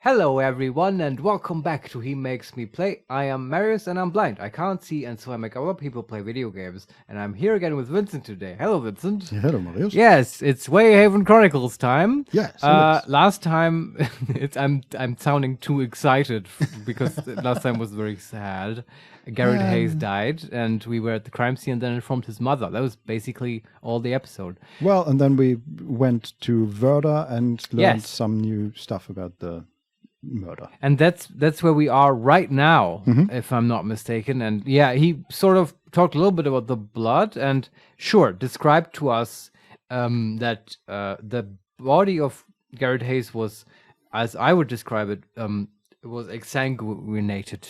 Hello everyone and welcome back to HeMakesMePlay. I am Marius and I'm blind. I can't see and so I make other people play video games. And I'm here again with Vincent today. Hello Vincent. Yeah, hello Marius. Yes, it's Wayhaven Chronicles time. Yes, Last time I'm sounding too excited because last time was very sad. Garrett Hayes died and we were at the crime scene and then informed his mother. That was basically all the episode. Well, and then we went to Verda and learned some new stuff about the murder. And that's where we are right now, if I'm not mistaken. And yeah, he sort of talked a little bit about the blood and sure, described to us that the body of Garrett Hayes was, as I would describe it, it was exsanguinated.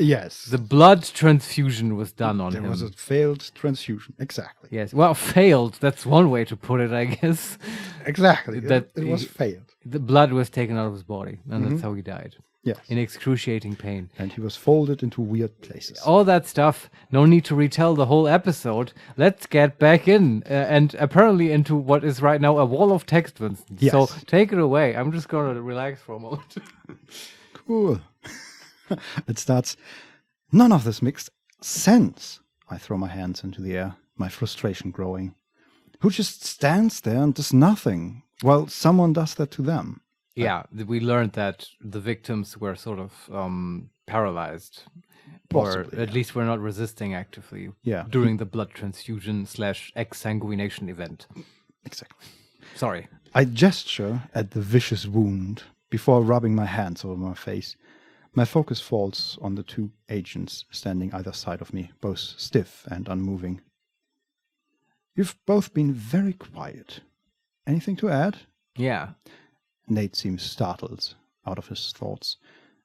Yes. The blood transfusion was done on him. There was a failed transfusion. Exactly. Yes. Well, failed. That's one way to put it, I guess. Exactly. That it was failed. The blood was taken out of his body, and that's how he died. Yes. In excruciating pain. And he was folded into weird places. All that stuff. No need to retell the whole episode. Let's get back in and apparently into what is right now a wall of text, Vincent. Yes. So take it away. I'm just going to relax for a moment. Cool. It starts. None of this makes sense. I throw my hands into the air, my frustration growing. Who just stands there and does nothing while someone does that to them? Yeah, we learned that the victims were sort of paralyzed. Possibly, or at least were not resisting actively during the blood transfusion / exsanguination event. Exactly. Sorry. I gesture at the vicious wound before rubbing my hands over my face. My focus falls on the two agents standing either side of me, both stiff and unmoving. You've both been very quiet. Anything to add? Yeah. Nate seems startled out of his thoughts,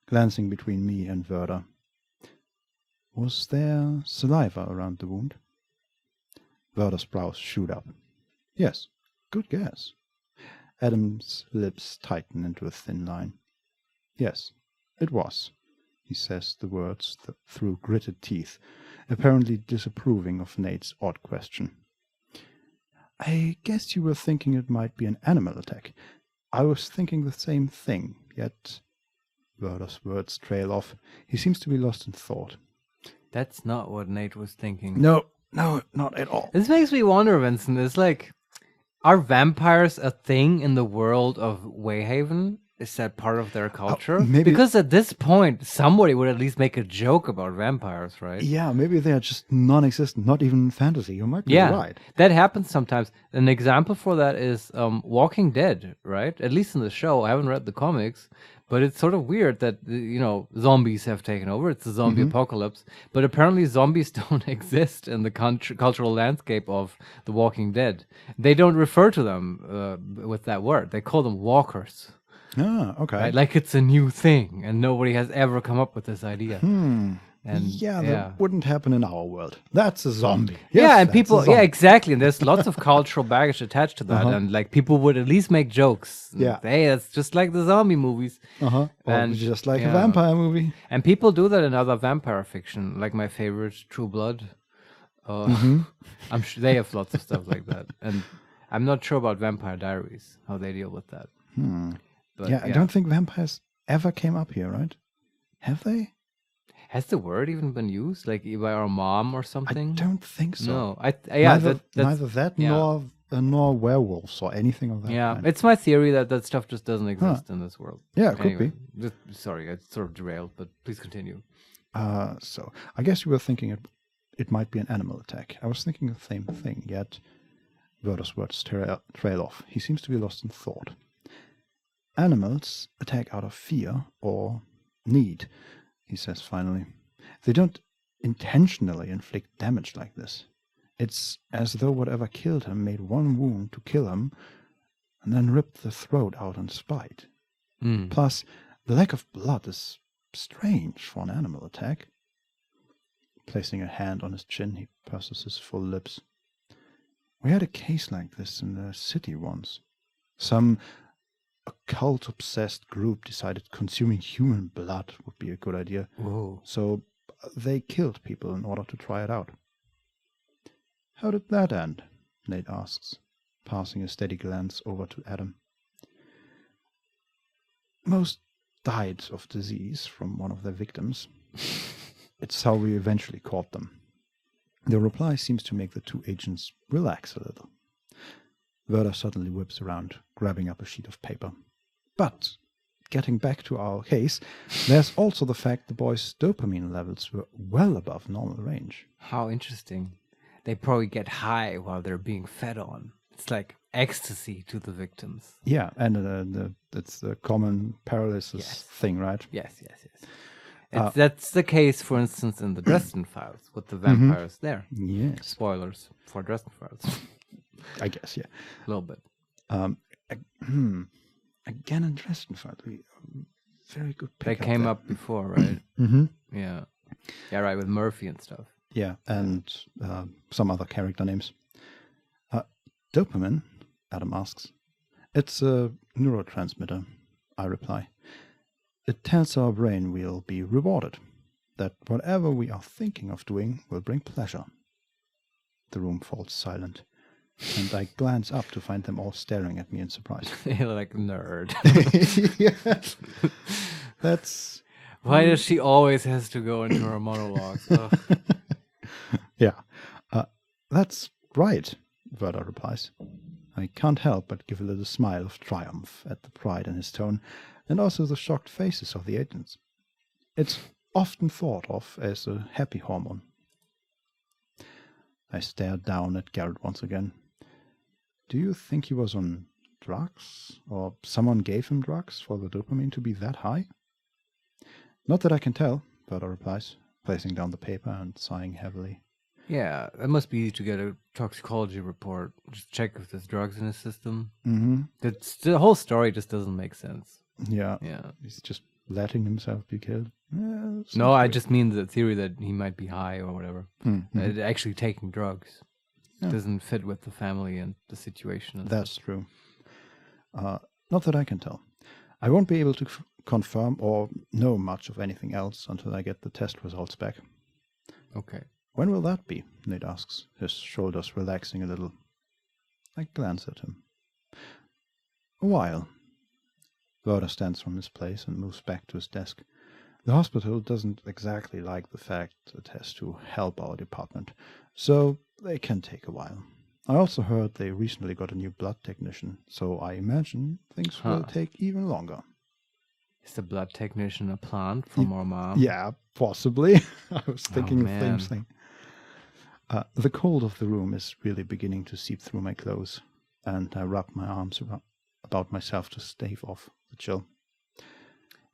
glancing between me and Verda. Was there saliva around the wound? Verda's brows shoot up. Yes, good guess. Adam's lips tighten into a thin line. Yes, it was. He says the words through gritted teeth, apparently disapproving of Nate's odd question. I guess you were thinking it might be an animal attack. I was thinking the same thing, yet Verda's words trail off. He seems to be lost in thought. That's not what Nate was thinking. No, not at all. This makes me wonder, Vincent, it's like, are vampires a thing in the world of Wayhaven? Is that part of their culture? Maybe. Because at this point, somebody would at least make a joke about vampires, right? Yeah, maybe they are just non-existent, not even in fantasy. You might be right. That happens sometimes. An example for that is Walking Dead, right? At least in the show. I haven't read the comics, but it's sort of weird that, zombies have taken over. It's a zombie apocalypse. But apparently zombies don't exist in the cultural landscape of The Walking Dead. They don't refer to them with that word. They call them walkers. Ah, okay. Right? Like it's a new thing, and nobody has ever come up with this idea. And that wouldn't happen in our world. That's a zombie. Yes, and people, exactly. And there's lots of cultural baggage attached to that, and like people would at least make jokes. Yeah, hey, that's just like the zombie movies. And just like a vampire movie. And people do that in other vampire fiction, like my favorite, True Blood. I'm sure they have lots of stuff like that, and I'm not sure about Vampire Diaries, how they deal with that. But, I don't think vampires ever came up here, right? Have they? Has the word even been used, like by our mom or something? I don't think so. No, neither that nor werewolves or anything of that kind. It's my theory that stuff just doesn't exist in this world. Yeah, it could be. Sorry, I sort of derailed, but please continue. So I guess you were thinking it might be an animal attack. I was thinking the same thing, yet Verda's words trail off. He seems to be lost in thought. Animals attack out of fear or need, he says finally. They don't intentionally inflict damage like this. It's as though whatever killed him made one wound to kill him and then ripped the throat out in spite. Plus, the lack of blood is strange for an animal attack. Placing a hand on his chin, he purses his full lips. We had a case like this in the city once. Some occult-obsessed group decided consuming human blood would be a good idea. Whoa. So they killed people in order to try it out. How did that end? Nate asks, passing a steady glance over to Adam. Most died of disease from one of their victims. It's how we eventually caught them. The reply seems to make the two agents relax a little. Werder suddenly whips around, grabbing up a sheet of paper. But, getting back to our case, there's also the fact the boys' dopamine levels were well above normal range. How interesting. They probably get high while they're being fed on. It's like ecstasy to the victims. Yeah, and it's the common paralysis thing, right? Yes. That's the case, for instance, in the Dresden Files with the vampires there. Yes. Spoilers for Dresden Files. I guess, yeah. A little bit. Again in Dresden Files, very good pick. They came up before, right? Yeah. Yeah, right, with Murphy and stuff. Yeah, and some other character names. Dopamine, Adam asks. It's a neurotransmitter, I reply. It tells our brain we'll be rewarded, that whatever we are thinking of doing will bring pleasure. The room falls silent, and I glance up to find them all staring at me in surprise. You're like, nerd. Yeah. That's... Why does she always has to go into her monologues? Yeah. That's right, Werder replies. I can't help but give a little smile of triumph at the pride in his tone, and also the shocked faces of the agents. It's often thought of as a happy hormone. I stared down at Garrett once again. Do you think he was on drugs? Or someone gave him drugs for the dopamine to be that high? Not that I can tell, Werder replies, placing down the paper and sighing heavily. Yeah, it must be easy to get a toxicology report. Just check if there's drugs in his system. The whole story just doesn't make sense. Yeah. Yeah. He's just letting himself be killed. Yeah, no, I just mean the theory that he might be high or whatever. Actually taking drugs doesn't fit with the family and the situation. And that's true. Not that I can tell. I won't be able to confirm or know much of anything else until I get the test results back. Okay. When will that be? Nate asks, his shoulders relaxing a little. I glance at him. A while. Werder stands from his place and moves back to his desk. The hospital doesn't exactly like the fact it has to help our department, so they can take a while. I also heard they recently got a new blood technician, so I imagine things will take even longer. Is the blood technician a plant from our mom? Yeah, possibly. I was thinking the same thing. The cold of the room is really beginning to seep through my clothes, and I wrap my arms about myself to stave off the chill.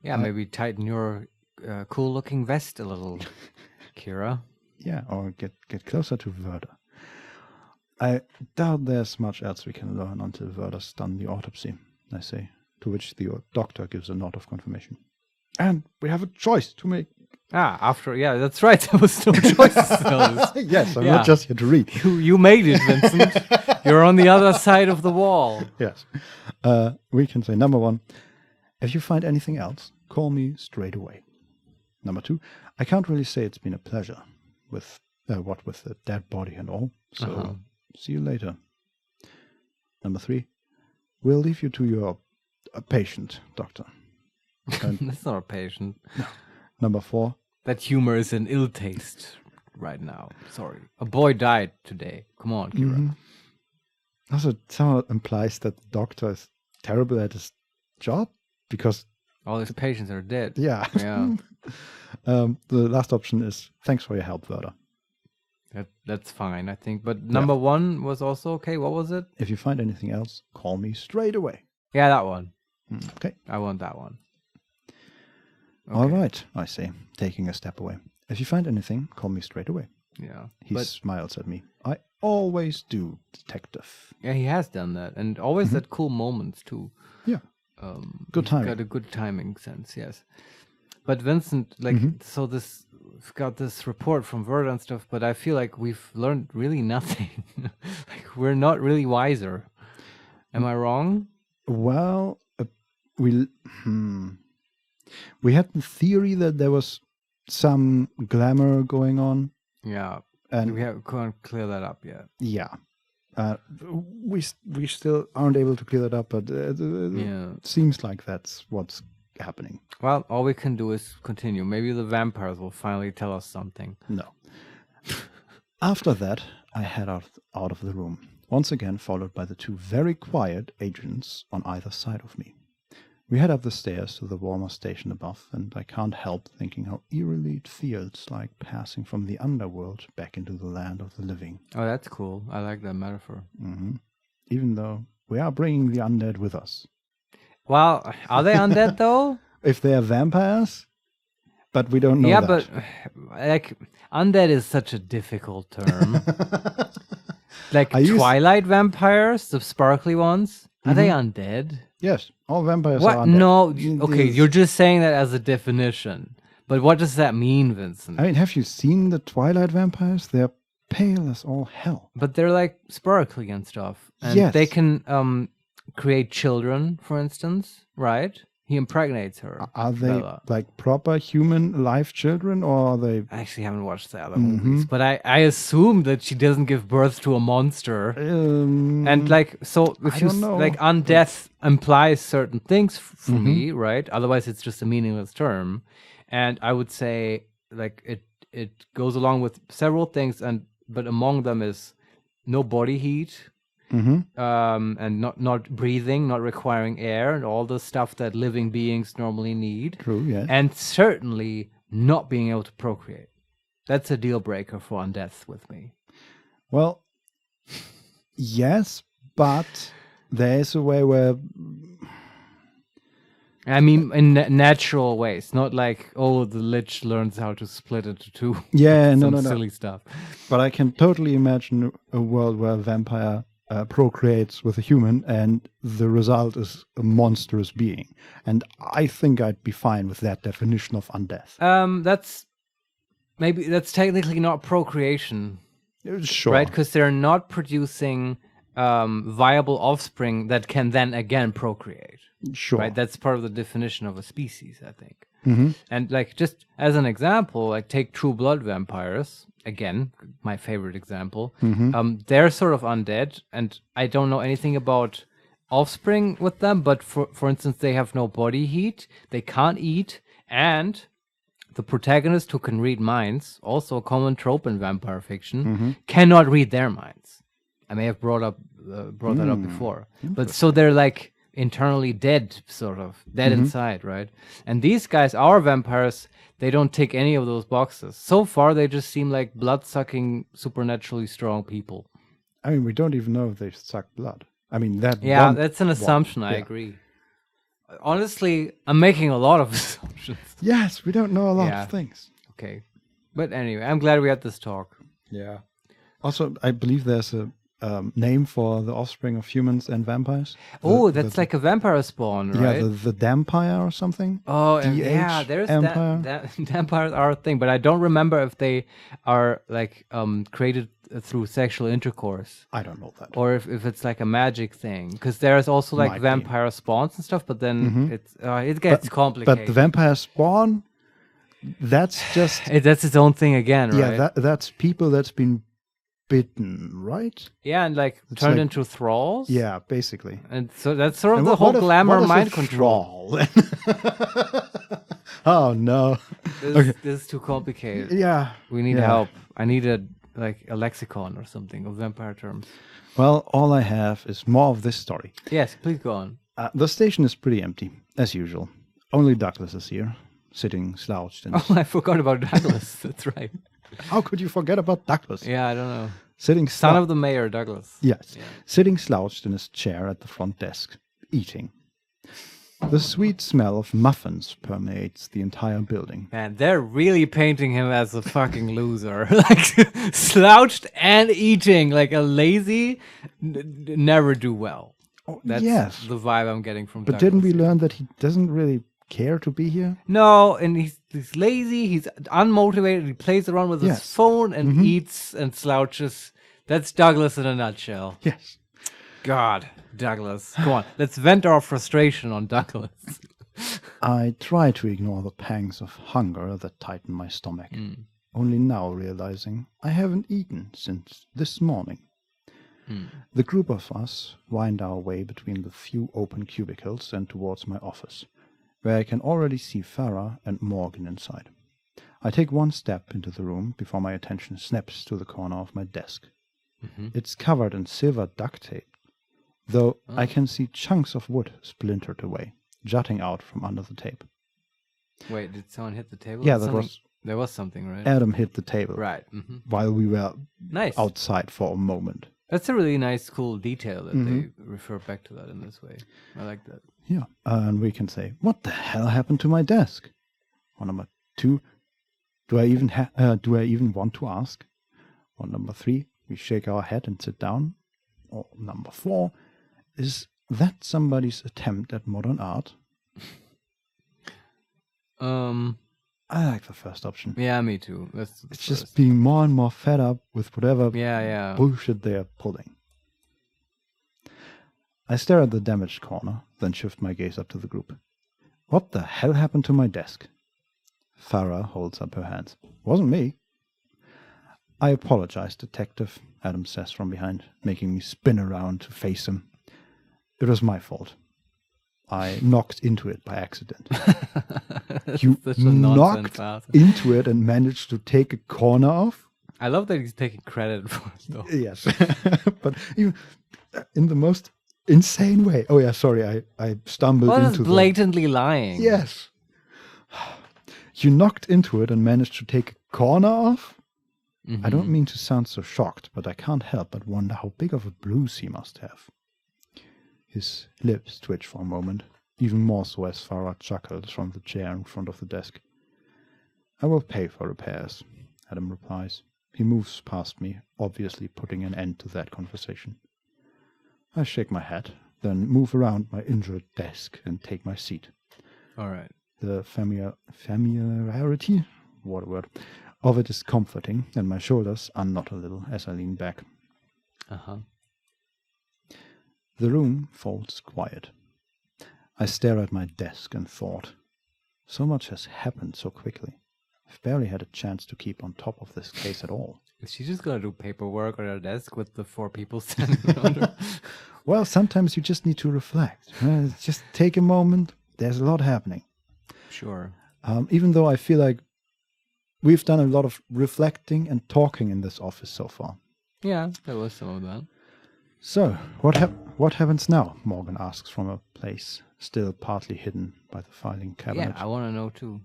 Yeah, maybe tighten your cool-looking vest a little, Kira. Yeah, or get closer to Werder. I doubt there's much else we can learn until Werder's done the autopsy, I say, to which the doctor gives a nod of confirmation. And we have a choice to make. That's right. There was no choice. Yes, I'm not just here to read. You made it, Vincent. You're on the other side of the wall. Yes. We can say, number 1, if you find anything else, call me straight away. Number 2, I can't really say it's been a pleasure with the dead body and all, so see you later. Number 3, we'll leave you to your patient, doctor. That's not a patient. No. Number 4. That humor is in ill taste right now. Sorry. A boy died today. Come on, Kira. Also, somehow implies that the doctor is terrible at his job because all his patients are dead. Yeah. The last option is thanks for your help, Werder. That's fine, I think. But number 1 was also okay. What was it? If you find anything else, call me straight away. Yeah, that one. Okay. I want that one. Okay. All right, I say, taking a step away. If you find anything, call me straight away. Yeah. He smiles at me. I always do, detective. Yeah, he has done that. And always at cool moments, too. Yeah. Good timing. Got a good timing sense, yes. But Vincent, so we've got this report from Werder and stuff, but I feel like we've learned really nothing. We're not really wiser. Am I wrong? Well, we had the theory that there was some glamour going on. Yeah, and we can't clear that up yet. Yeah, we still aren't able to clear that up, but it seems like that's what's happening. Well, all we can do is continue. Maybe the vampires will finally tell us something. No. After that, I head out of the room, once again followed by the two very quiet agents on either side of me. We head up the stairs to the warmer station above, and I can't help thinking how eerily it feels like passing from the underworld back into the land of the living. Oh, that's cool. I like that metaphor. Mm-hmm. Even though we are bringing the undead with us. Well, are they undead though? If they are vampires, but we don't know that. But like undead is such a difficult term. Like Twilight vampires, the sparkly ones, are they undead? Yes, all vampires What? are undead. No, okay, you're just saying that as a definition. But what does that mean, Vincent? I mean, have you seen the Twilight vampires? They're pale as all hell. But they're like sparkly and stuff. And they can create children, for instance, right? He impregnates her. Are they Bella. like proper human live children, or are they... I actually haven't watched the other movies, but I assume that she doesn't give birth to a monster. And like, so if you like, undeath implies certain things for me, right? Otherwise, it's just a meaningless term. And I would say, like, it goes along with several things, but among them is no body heat. And not breathing, not requiring air, and all the stuff that living beings normally need. True, yes. And certainly not being able to procreate. That's a deal breaker for undeath with me. Well, yes, but there is a way where... I mean, in natural ways, not like, oh, the lich learns how to split into two. Yeah, no. Silly stuff. But I can totally imagine a world where a vampire procreates with a human, and the result is a monstrous being. And I think I'd be fine with that definition of undeath. That's technically not procreation. Sure. Right? Because they're not producing viable offspring that can then again procreate. Sure. Right? That's part of the definition of a species, I think. And like, just as an example, like take True Blood vampires. Again, my favorite example. They're sort of undead, and I don't know anything about offspring with them, but for instance, they have no body heat, they can't eat, and the protagonist, who can read minds, also a common trope in vampire fiction, cannot read their minds. I may have brought that up before. But so they're like internally dead, sort of dead inside, right? And these guys, our vampires, they don't tick any of those boxes. So far, they just seem like blood-sucking, supernaturally strong people. I mean, we don't even know if they suck blood. I mean, that... Yeah, that's an assumption, I agree. Honestly, I'm making a lot of assumptions. Yes, we don't know a lot of things. Okay. But anyway, I'm glad we had this talk. Yeah. Also, I believe there's a name for the offspring of humans and vampires. That's like a vampire spawn, right? Yeah, the Dampire or something. Oh, yeah, there's that. Vampires are a thing, but I don't remember if they are like created through sexual intercourse. I don't know that. Or if it's like a magic thing, because there's also like vampire spawns and stuff, but then it gets complicated. But the vampire spawn, that's just... that's its own thing again, right? Yeah, that's people that's been bitten, right? Yeah, and like it's turned into thralls. Yeah, basically. And so that's sort of the whole glamour mind control. Oh no, this is too complicated. Yeah, we need help. I need a lexicon or something of vampire terms. Well, all I have is more of this story. Yes, please go on. The station is pretty empty, as usual. Only Douglas is here, sitting slouched. I forgot about Douglas. That's right. How could you forget about Douglas? Yeah, I don't know. Son of the mayor, Douglas. Yes. Yeah. Sitting slouched in his chair at the front desk, eating. The sweet smell of muffins permeates the entire building. Man, they're really painting him as a fucking loser. Like, slouched and eating, like a lazy, never do well. Oh, That's the vibe I'm getting from But Douglas. didn't we learn that he doesn't really care to be here? No, and he's lazy, he's unmotivated, he plays around with his phone and eats and slouches. That's Douglas in a nutshell. Yes. God, Douglas. Go on, let's vent our frustration on Douglas. I try to ignore the pangs of hunger that tighten my stomach, only now realizing I haven't eaten since this morning. The group of us wind our way between the few open cubicles and towards my office. where I can already see Farah and Morgan inside. I take one step into the room before my attention snaps to the corner of my desk. It's covered in silver duct tape, though I can see chunks of wood splintered away, jutting out from under the tape. Wait, did someone hit the table? Yeah, there was something, right? Adam hit the table. Right. While we were Nice. outside for a moment. That's a really nice, cool detail that they refer back to that in this way. I like that. Yeah, and we can say, what the hell happened to my desk? Or number 2, do I even want to ask? Or number 3, we shake our head and sit down. Or number 4, is that somebody's attempt at modern art? I like the first option. Yeah, me too. It's just being more and more fed up with whatever bullshit they are pulling. I stare at the damaged corner, then shift my gaze up to the group. What the hell happened to my desk? Farah holds up her hands. Wasn't me. I apologize, Detective, Adam says from behind, making me spin around to face him. It was my fault. I knocked into it by accident. You knocked into it and managed to take a corner off? I love that he's taking credit for it, though. Yes. But even in the most insane way. Oh, yeah, sorry, I stumbled into blatantly lying. Yes. You knocked into it and managed to take a corner off? I don't mean to sound so shocked, but I can't help but wonder how big of a bruise he must have. His lips twitch for a moment, even more so as Farah chuckles from the chair in front of the desk. I will pay for repairs, Adam replies. He moves past me, obviously putting an end to that conversation. I shake my head, then move around my injured desk and take my seat. All right. The familiarity, what a word, of it is comforting, and my shoulders unknot a little as I lean back. The room falls quiet. I stare at my desk and thought, so much has happened so quickly. I've barely had a chance to keep on top of this case at all. Is she just going to do paperwork on her desk with the 4 people standing around her? Well, sometimes you just need to reflect. Just take a moment. There's a lot happening. Sure. Even though I feel like we've done a lot of reflecting and talking in this office so far. Yeah, there was some of that. So, what happens now? Morgan asks from a place still partly hidden by the filing cabinet. Yeah, I want to know too.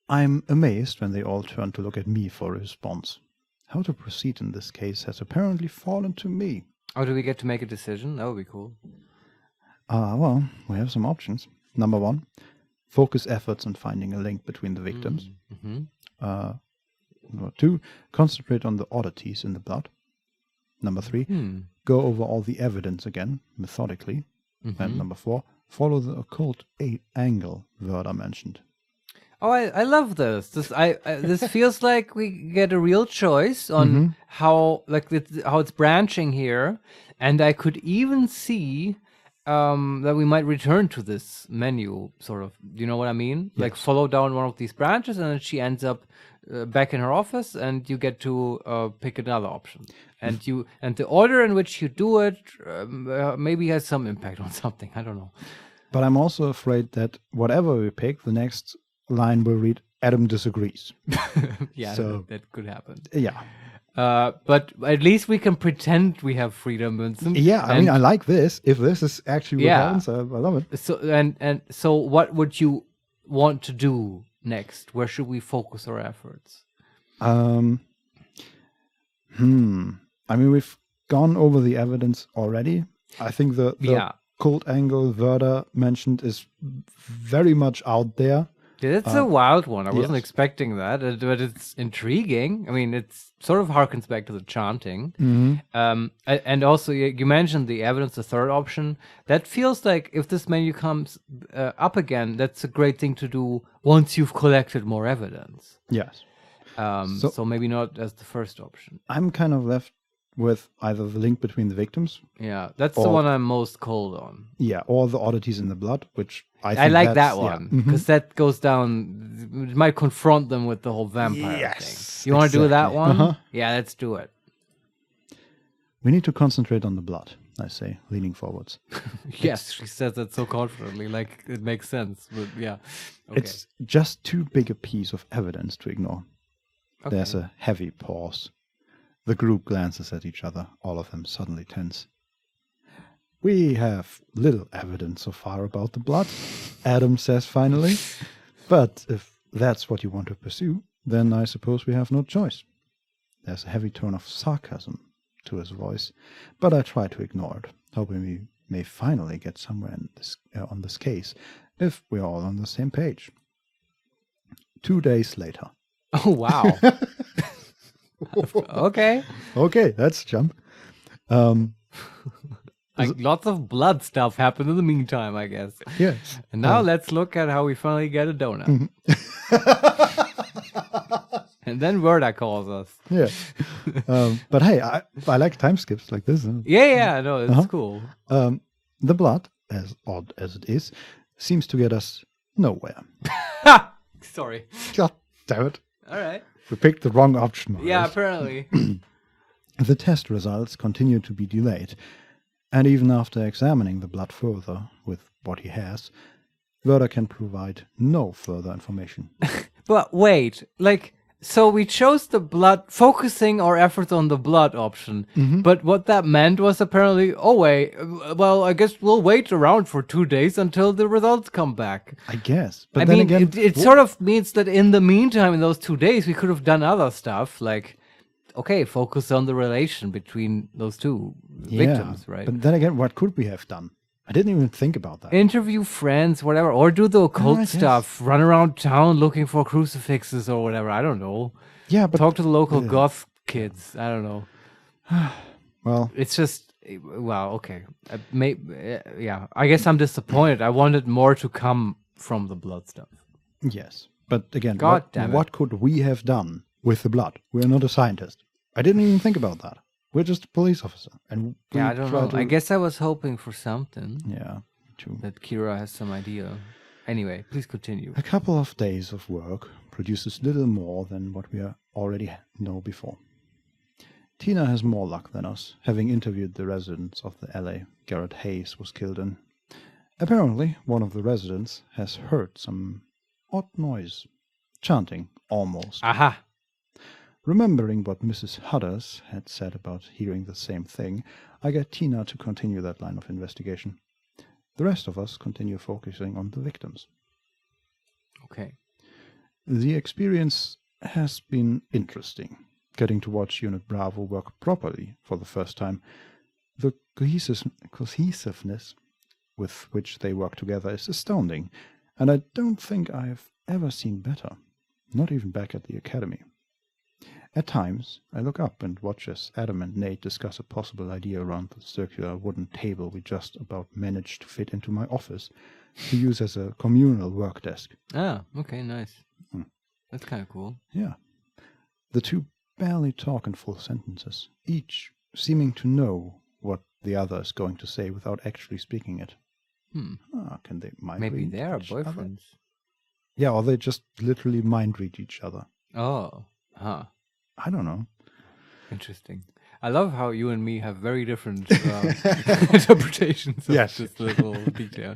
I'm amazed when they all turn to look at me for a response. How to proceed in this case has apparently fallen to me. Oh, do we get to make a decision? That would be cool. Well, we have some options. Number 1, focus efforts on finding a link between the victims. Number 2, concentrate on the oddities in the blood. Number 3, go over all the evidence again, methodically. And number 4, follow the occult angle Werder mentioned. Oh, I love this. This feels like we get a real choice on how it's branching here, and I could even see that we might return to this menu, sort of. Do you know what I mean? Yes. Like follow down one of these branches, and then she ends up back in her office, and you get to pick another option. And the order in which you do it maybe has some impact on something. I don't know. But I'm also afraid that whatever we pick, the next line will read, Adam disagrees. Yeah, so, that could happen. Yeah. But at least we can pretend we have freedom, Vincent. Yeah, I mean, I like this. If this is actually what happens, I love it. So what would you want to do next? Where should we focus our efforts? I mean, we've gone over the evidence already. I think the cold angle Werder mentioned is very much out there. It's a wild one. I wasn't expecting that, but it's intriguing. I mean, it's sort of harkens back to the chanting. And also, you mentioned the evidence, the third option. That feels like if this menu comes up again, that's a great thing to do once you've collected more evidence. Yes. So maybe not as the first option. I'm kind of left with either the link between the victims. Yeah, that's the one I'm most cold on. Yeah, or the oddities in the blood, which I think I like that one, because that goes down, it might confront them with the whole vampire thing. You want to do that one? Yeah, let's do it. We need to concentrate on the blood. I say, leaning forwards. Yes, she says that so confidently, like it makes sense. But yeah, okay. It's just too big a piece of evidence to ignore. Okay. There's a heavy pause. The group glances at each other, all of them suddenly tense. We have little evidence so far about the blood, Adam says finally. But if that's what you want to pursue, then I suppose we have no choice. There's a heavy tone of sarcasm to his voice, but I try to ignore it, hoping we may finally get somewhere in this, on this case, if we're all on the same page. 2 days later. Oh, wow. Okay. Okay, that's a jump. Like lots of blood stuff happened in the meantime, I guess. Yes. And now let's look at how we finally get a donut. And then Verda calls us. Yeah. But hey, I like time skips like this. Huh? Yeah, no, it's cool. The blood, as odd as it is, seems to get us nowhere. Sorry. God damn it. All right. We picked the wrong option. Marius. Yeah, apparently. The test results continue to be delayed. And even after examining the blood further with what he has, Verda can provide no further information. But wait, so we chose the blood, focusing our efforts on the blood option. But what that meant was apparently, I guess we'll wait around for 2 days until the results come back. I guess. But I then mean, again, it sort of means that in the meantime, in those 2 days, we could have done other stuff, like, okay, focus on the relation between those two victims, right? But then again, what could we have done? I didn't even think about that. Interview friends, whatever, or do the occult stuff, run around town looking for crucifixes or whatever, I don't know. Yeah, but talk to the local goth kids, I don't know. Well, it's just, okay. I guess I'm disappointed. I wanted more to come from the blood stuff. Yes, but again, damn what could we have done with the blood? We're not a scientist. I didn't even think about that. We're just a police officer. And I don't know. I guess I was hoping for something. Yeah, true. That Kira has some idea. Anyway, please continue. A couple of days of work produces little more than what we already know before. Tina has more luck than us, having interviewed the residents of the alley Garrett Hayes was killed in. Apparently, one of the residents has heard some odd noise. Chanting, almost. Aha! Remembering what Mrs. Hudders had said about hearing the same thing, I get Tina to continue that line of investigation. The rest of us continue focusing on the victims. Okay. The experience has been interesting. Getting to watch Unit Bravo work properly for the first time. The cohesiveness with which they work together is astounding, and I don't think I've ever seen better, not even back at the academy. At times, I look up and watch as Adam and Nate discuss a possible idea around the circular wooden table we just about managed to fit into my office to use as a communal work desk. Ah, okay, nice. That's kind of cool. Yeah. The two barely talk in full sentences, each seeming to know what the other is going to say without actually speaking it. Can they mind read? Maybe they are boyfriends. Yeah, or they just literally mind read each other. Oh, huh. I don't know. Interesting. I love how you and me have very different interpretations of this little detail.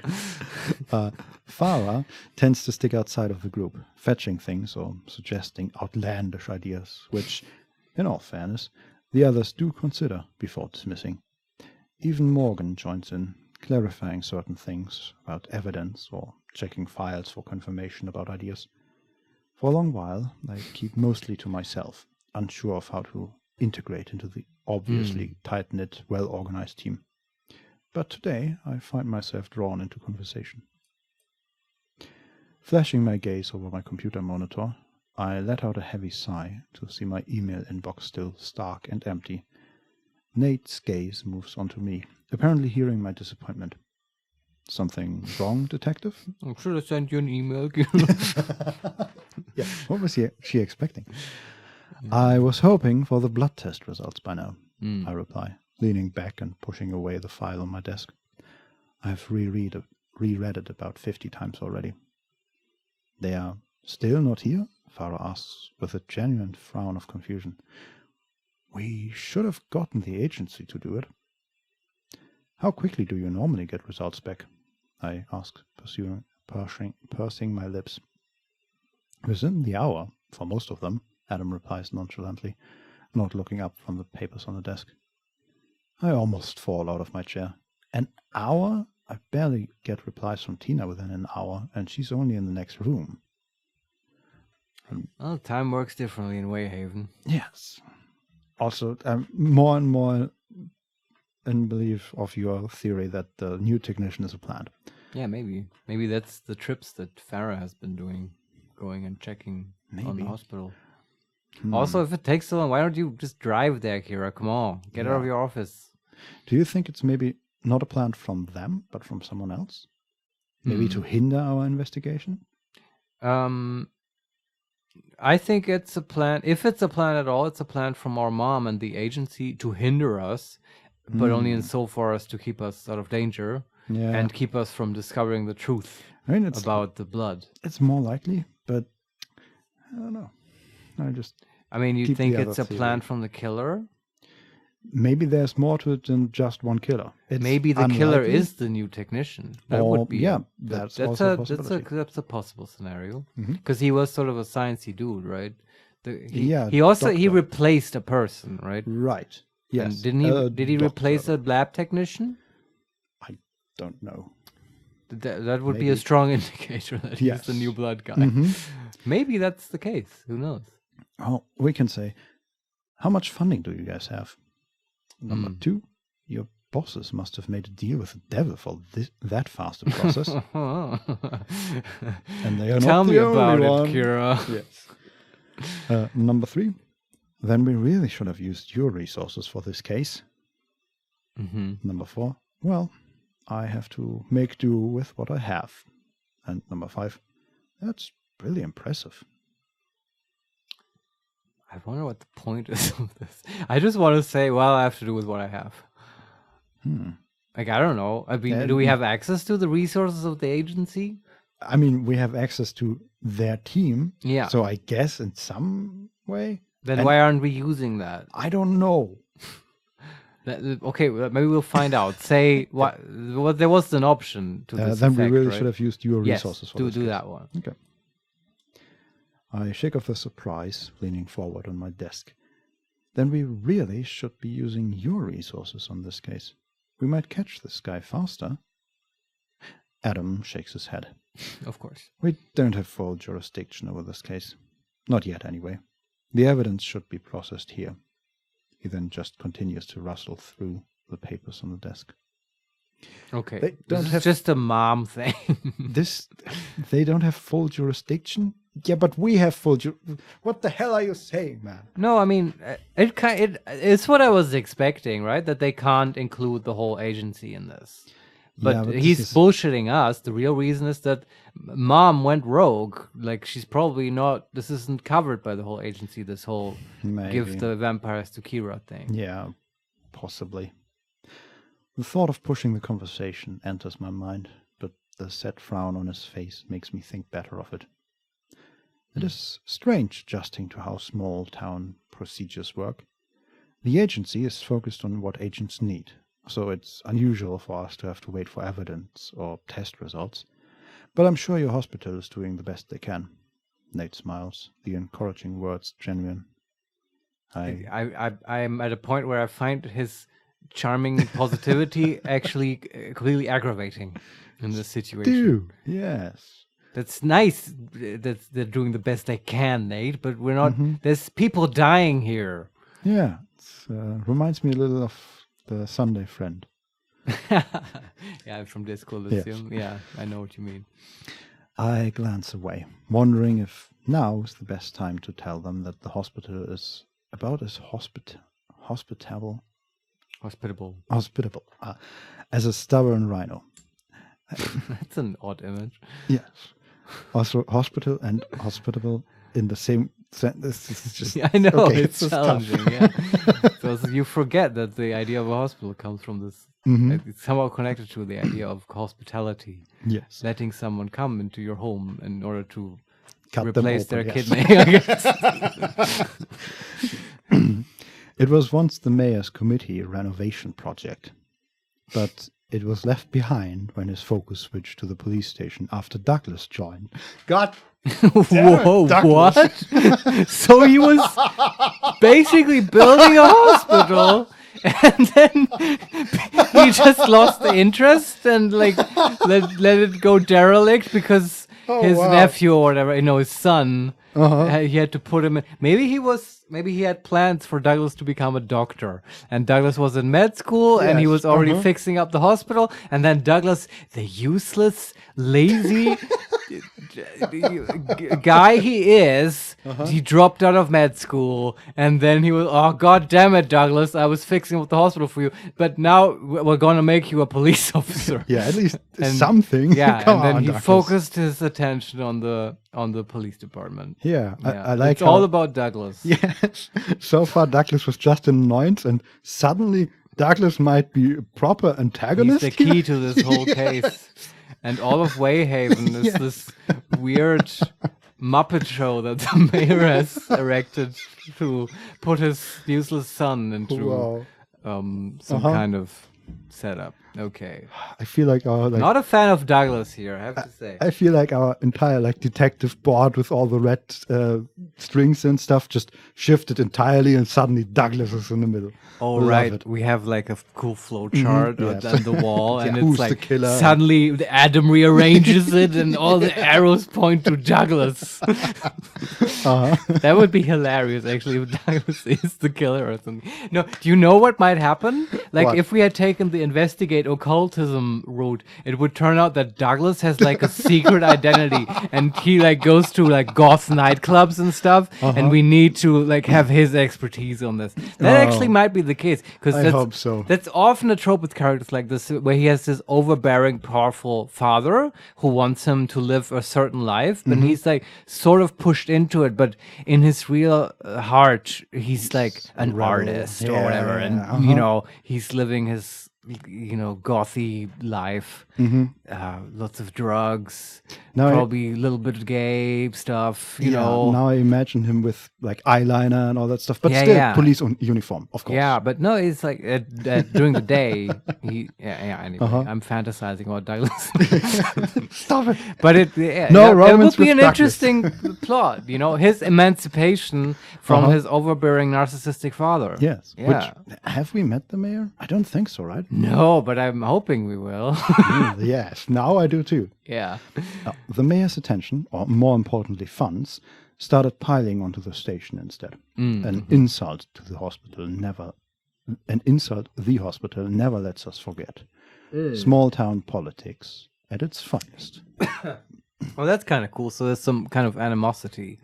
Farah tends to stick outside of the group, fetching things or suggesting outlandish ideas, which, in all fairness, the others do consider before dismissing. Even Morgan joins in, clarifying certain things about evidence or checking files for confirmation about ideas. For a long while, I keep mostly to myself, unsure of how to integrate into the obviously tight-knit, well-organized team. But today, I find myself drawn into conversation. Flashing my gaze over my computer monitor, I let out a heavy sigh to see my email inbox still stark and empty. Nate's gaze moves onto me, apparently hearing my disappointment. Something wrong, detective? I should have sent you an email. Yeah, what was she expecting? I was hoping for the blood test results by now, I reply, leaning back and pushing away the file on my desk. I've reread it about 50 times already. They are still not here? Farah asks with a genuine frown of confusion. We should have gotten the agency to do it. How quickly do you normally get results back? I asked, pursing my lips. Within the hour, for most of them, Adam replies nonchalantly, not looking up from the papers on the desk. I almost fall out of my chair. An hour? I barely get replies from Tina within an hour, and she's only in the next room. Well, time works differently in Wayhaven. Yes. Also, I'm more and more in belief of your theory that the new technician is a plant. Yeah, maybe. Maybe that's the trips that Farah has been doing, going and checking on the hospital. Also, if it takes so long, why don't you just drive there, Kira? Come on, get out of your office. Do you think it's maybe not a plant from them, but from someone else? Maybe to hinder our investigation? I think it's a plan. If it's a plan at all, it's a plan from our mom and the agency to hinder us, but only insofar as to keep us out of danger and keep us from discovering the truth about the blood. It's more likely, but I don't know. You think it's a plan from the killer? Maybe there's more to it than just one killer. Maybe the killer is the new technician. That would be. Yeah, that's also a possibility. That's a possible scenario. Because he was sort of a sciencey dude, right? Doctor. He replaced a person, right? Right. Yes. And did he replace a lab technician? I don't know. That would be a strong indicator that he's the new blood guy. Maybe that's the case. Who knows? Well, we can say, how much funding do you guys have? Number 2, your bosses must have made a deal with the devil for that fast a process. And they are Tell not me the about only it, one. Kira. Yes. Number 3, then we really should have used your resources for this case. Number 4, well, I have to make do with what I have. And number 5, that's really impressive. I wonder what the point is of this. I just want to say, well, I have to do with what I have. Like, I don't know. I mean, do we have access to the resources of the agency? I mean, we have access to their team. Yeah. So I guess in some way. Then why aren't we using that? I don't know. Okay, well, maybe we'll find out. Say what there was an option to this then effect, we really right? should have used your resources for this do case. that one. Okay. I shake off the surprise, leaning forward on my desk. Then we really should be using your resources on this case. We might catch this guy faster. Adam shakes his head. Of course. We don't have full jurisdiction over this case. Not yet, anyway. The evidence should be processed here. He then just continues to rustle through the papers on the desk. Okay. This is just a mom thing. They don't have full jurisdiction? Yeah, but we have full What the hell are you saying, man? No, I mean, it's what I was expecting, right? That they can't include the whole agency in this. But he's bullshitting us. The real reason is that mom went rogue. Like, she's probably not... This isn't covered by the whole agency, this whole give the vampires to Kira thing. Yeah, possibly. The thought of pushing the conversation enters my mind, but the set frown on his face makes me think better of it. It is strange adjusting to how small town procedures work. The agency is focused on what agents need, so it's unusual for us to have to wait for evidence or test results. But I'm sure your hospital is doing the best they can. Nate smiles, the encouraging words genuine. I'm at a point where I find his charming positivity actually completely aggravating in this situation. Dude, yes. That's nice that they're doing the best they can, Nate, but we're not... There's people dying here. Yeah, it reminds me a little of the Sunday Friend. Yeah, from Disco Elysium. Yes. Yeah, I know what you mean. I glance away, wondering if now is the best time to tell them that the hospital is about as hospitable as a stubborn rhino. That's an odd image. Yes. Also, hospital and hospitable in the same sentence. This is just... Yeah, I know, it's challenging. Yeah. So you forget that the idea of a hospital comes from this. It's somehow connected to the idea of hospitality. Yes. Letting someone come into your home in order to Cut replace them open, their kidney, I guess. It was once the mayor's committee renovation project. but it was left behind when his focus switched to the police station after Douglas joined. God Whoa, Douglas. what? So he was basically building a hospital, and then he just lost the interest and like let it go derelict because his nephew or whatever, his son, he had to put him in. Maybe he had plans for Douglas to become a doctor, and Douglas was in med school and he was already fixing up the hospital, and then Douglas, the useless, lazy guy he is, he dropped out of med school, and then he was, oh god damn it, Douglas, I was fixing up the hospital for you, but now we're gonna make you a police officer. Yeah, at least something. Yeah, Come and then on, he Douglas. focused his attention on the police department. Yeah, I like it's all about Douglas. Yes. So far, Douglas was just an annoyance, and suddenly Douglas might be a proper antagonist. He's the key to this whole case. And all of Wayhaven is this weird Muppet show that the mayor has erected to put his useless son into some kind of setup. Okay. I feel like our Not a fan of Douglas here, I have to say. I feel like our entire detective board with all the red strings and stuff just shifted entirely, and suddenly Douglas is in the middle. Oh, Love right. it. We have like a cool flow chart yes. on the wall, and Yeah, it's who's the like killer? suddenly Adam rearranges it, and all the arrows point to Douglas. That would be hilarious, actually, if Douglas is the killer or something. No, do you know what might happen? Like, What? if we had taken the investigate occultism route, it would turn out that Douglas has like a secret identity, and he like goes to like goth nightclubs and stuff, and we need to like have his expertise on this. That actually might be the case, because I hope so. that's often a trope with characters like this, where he has this overbearing, powerful father who wants him to live a certain life, but he's like sort of pushed into it, but in his real heart, he's like an rebel. artist or Yeah, whatever, and he's living his gothy life, lots of drugs, Now probably a little bit of gay stuff, you know. Now I imagine him with like eyeliner and all that stuff, but Yeah, still yeah. police uniform, of course. Yeah, but no, it's like during the day. Anyway, I'm fantasizing about Douglas. Stop it. But it No it romance would be with an Douglas. interesting plot, his emancipation from his overbearing narcissistic father. Yes. Yeah. Which, have we met the mayor? I don't think so, right? No, but I'm hoping we will. Yes, now I do too. Yeah. The mayor's attention, or more importantly funds, started piling onto the station instead. An insult to the hospital the hospital never lets us forget. Small town politics at its finest. Well, that's kind of cool. So there's some kind of animosity.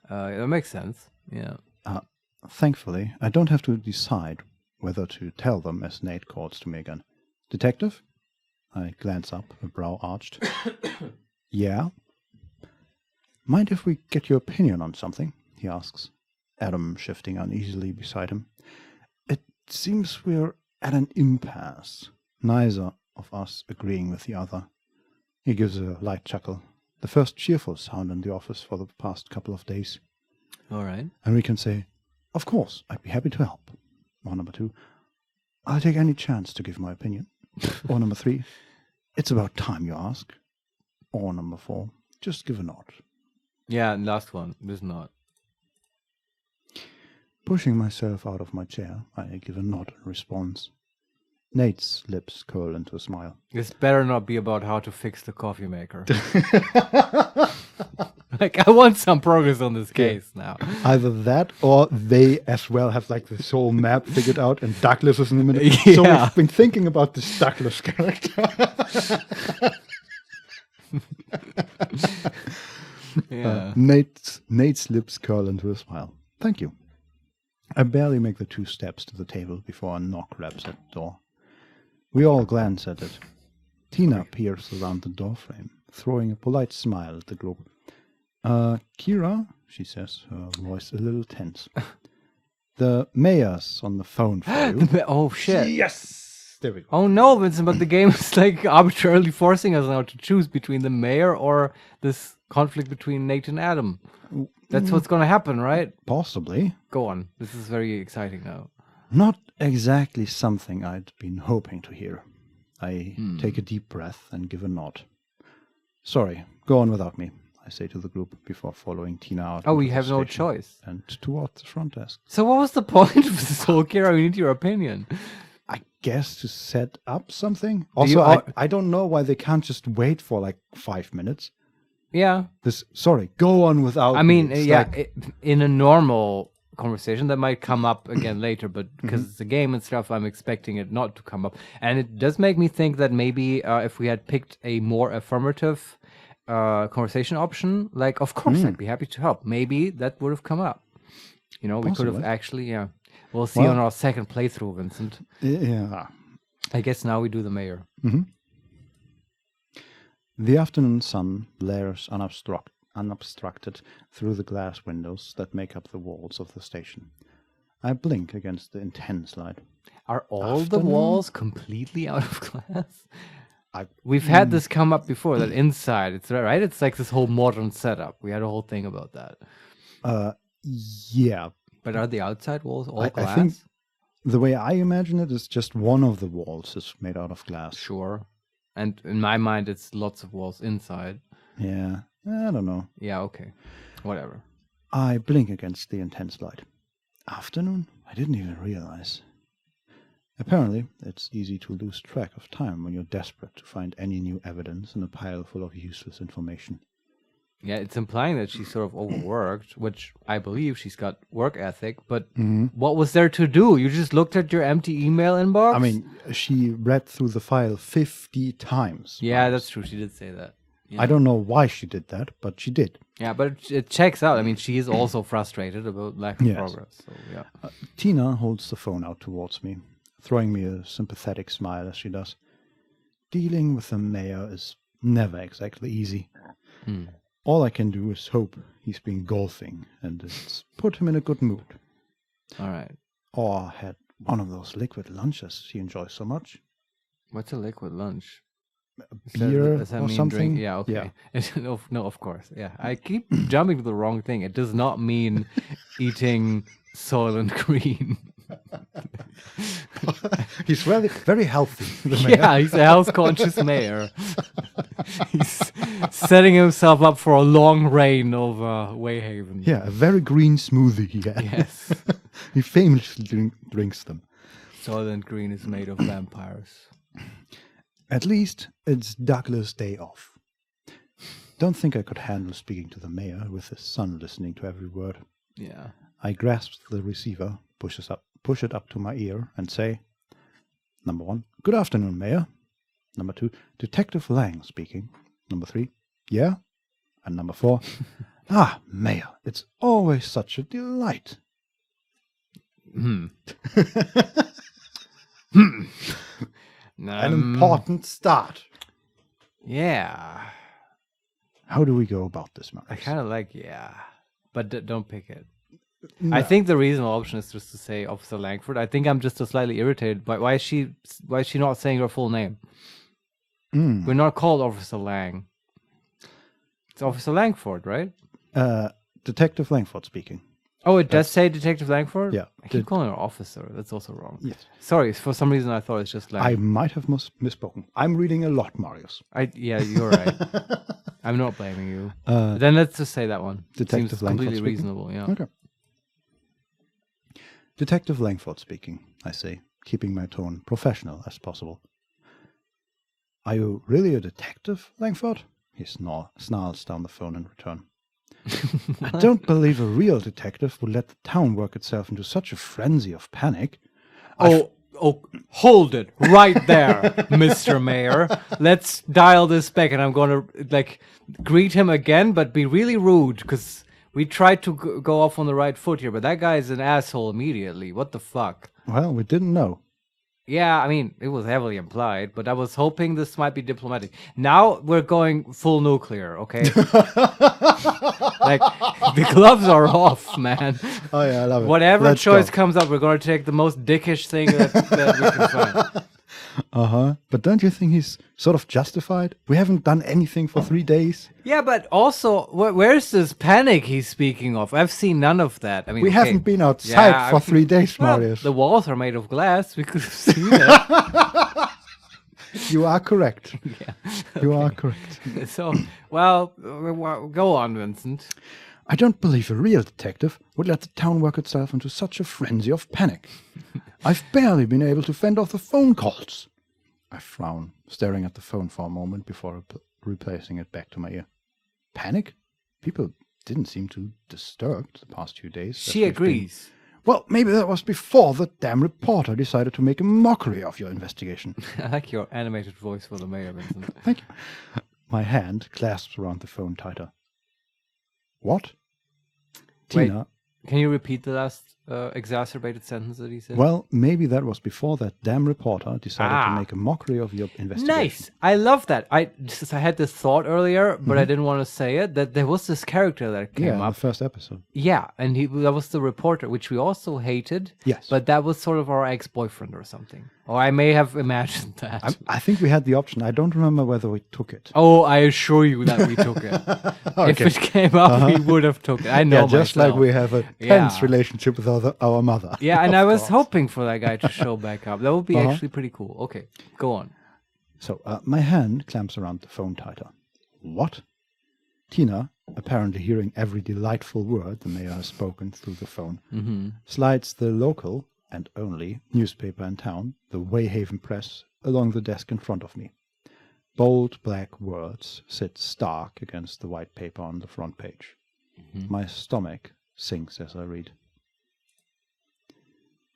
That makes sense. Yeah. Thankfully, I don't have to decide whether to tell them, as Nate calls to me again. Detective? I glance up, a brow arched. Yeah? Mind if we get your opinion on something? He asks, Adam shifting uneasily beside him. It seems we're at an impasse, neither of us agreeing with the other. He gives a light chuckle, the first cheerful sound in the office for the past couple of days. All right. And we can say, of course, I'd be happy to help. Or number 2, I'll take any chance to give my opinion. Or number 3, it's about time you ask. Or number 4, just give a nod. Yeah, and last one. This not. Pushing myself out of my chair, I give a nod in response. Nate's lips curl into a smile. This better not be about how to fix the coffee maker. Like, I want some progress on this case now. Either that, or they as well have like this whole map figured out, and Douglas is in the middle. Yeah. So we've been thinking about this Douglas character. Yeah. Nate's lips curl into a smile. Thank you. I barely make the 2 steps to the table before a knock raps at the door. We all glance at it. Tina peers around the doorframe, throwing a polite smile at the group. Kira, she says, her voice a little tense. The mayor's on the phone for you. Oh, shit. Yes! There we go. Oh, no, Vincent, but the game is like arbitrarily forcing us now to choose between the mayor or this conflict between Nate and Adam. That's what's going to happen, right? Possibly. Go on. This is very exciting now. Not exactly something I'd been hoping to hear. I take a deep breath and give a nod. Sorry, go on without me, I say to the group before following Tina out. Oh, we have no choice. And towards the front desk. So what was the point of this whole Kira? We need your opinion. I guess to set up something. Also, I don't know why they can't just wait for like 5 minutes. Yeah. Sorry, go on without I mean, me. In a normal conversation that might come up again later, but because it's a game and stuff, I'm expecting it not to come up. And it does make me think that maybe if we had picked a more affirmative conversation option, like, of course, I'd be happy to help. Maybe that would have come up. You know, we could have actually, We'll see on our second playthrough, Vincent. Yeah. I guess now we do the mayor. Mm-hmm. The afternoon sun blares unobstructed through the glass windows that make up the walls of the station. I blink against the intense light. Are all the walls completely out of glass? We've had this come up before, that inside, it's right? It's like this whole modern setup. We had a whole thing about that. Yeah. But are the outside walls all glass? I think the way I imagine it is just one of the walls is made out of glass. Sure. And in my mind, it's lots of walls inside. Yeah. I don't know. Yeah, okay. Whatever. I blink against the intense light. Afternoon? I didn't even realize. Apparently, it's easy to lose track of time when you're desperate to find any new evidence in a pile full of useless information. Yeah, it's implying that she's sort of overworked, which I believe she's got work ethic, but what was there to do? You just looked at your empty email inbox? I mean, she read through the file 50 times. Yeah, that's true. She did say that. Yeah. I don't know why she did that, but she did. Yeah, but it checks out. I mean, she is also frustrated about lack of progress. So, yeah. Tina holds the phone out towards me, throwing me a sympathetic smile as she does. Dealing with the mayor is never exactly easy. All I can do is hope he's been golfing and it's put him in a good mood. All right. Or had one of those liquid lunches he enjoys so much. What's a liquid lunch? Beer does that or mean something? Drink? Yeah, okay. Yeah. No, of course. Yeah, I keep jumping to the wrong thing. It does not mean eating Soylent Green. He's very, very healthy. Yeah, he's a health-conscious mayor. He's setting himself up for a long reign over Wayhaven. Yeah, a very green smoothie he had. Yes. He famously drinks them. Soylent Green is made of vampires. At least it's Douglas' day off. Don't think I could handle speaking to the mayor with his son listening to every word. Yeah. I grasp the receiver, push it up to my ear, and say, Number 1, good afternoon, Mayor. Number 2, Detective Lang speaking. Number 3, yeah? And number 4, Mayor, it's always such a delight. An important start. Yeah. How do we go about this, Marius? I kind of like, but don't pick it. No. I think the reasonable option is just to say Officer Langford. I think I'm just slightly irritated by why is she not saying her full name? We're not called Officer Lang. It's Officer Langford, right? Detective Langford speaking. Oh, it does say Detective Langford? Yeah. I keep calling her Officer. That's also wrong. Yes. Sorry, for some reason I thought it's just Lang. I might have misspoken. I'm reading a lot, Marius. Yeah, you're right. I'm not blaming you. Then let's just say that one. Detective Seems Langford completely speaking? reasonable, yeah. Okay. Detective Langford speaking, I say, keeping my tone professional as possible. Are you really a detective, Langford? He snarls down the phone in return. I don't believe a real detective would let the town work itself into such a frenzy of panic. Oh, hold it right there, Mr. Mayor. Let's dial this back, and I'm going to greet him again, but be really rude, because we tried to go off on the right foot here, but that guy is an asshole immediately. What the fuck? Well, we didn't know. Yeah, I mean, it was heavily implied, but I was hoping this might be diplomatic. Now we're going full nuclear, okay? The gloves are off, man. Oh, yeah, I love it. Whatever choice comes up, we're going to take the most dickish thing that we can find. But don't you think he's sort of justified? We haven't done anything for 3 days. Yeah, but also, where's this panic he's speaking of? I've seen none of that. I mean, we haven't been outside for 3 days, well, Marius. the walls are made of glass. We could have seen it. You are correct. Yeah. You are correct. So, well, go on, Vincent. I don't believe a real detective would let the town work itself into such a frenzy of panic. I've barely been able to fend off the phone calls. I frown, staring at the phone for a moment before replacing it back to my ear. Panic? People didn't seem too disturbed the past few days. She agrees. Well, maybe that was before the damn reporter decided to make a mockery of your investigation. I like your animated voice for the mayor, Vincent. Thank you. My hand clasps around the phone tighter. What? Wait, Tina? can you repeat the last exacerbated sentence that he said? Well, maybe that was before that damn reporter decided to make a mockery of your investigation. Nice. I love that. I had this thought earlier, but I didn't want to say it, that there was this character that came Yeah, up. the first episode. Yeah, and that was the reporter, which we also hated. Yes. But that was sort of our ex-boyfriend or something. Or I may have imagined that. I think we had the option. I don't remember whether we took it. Oh, I assure you that we took it. If it came up, we would have took it. I know just myself. like we have a tense relationship with our mother. Yeah, and I was hoping for that guy to show back up. That would be actually pretty cool. Okay, go on. So my hand clamps around the phone tighter. What? Tina, apparently hearing every delightful word the mayor has spoken through the phone, slides the local and only newspaper in town, the Wayhaven Press, along the desk in front of me. Bold black words sit stark against the white paper on the front page. My stomach sinks as I read.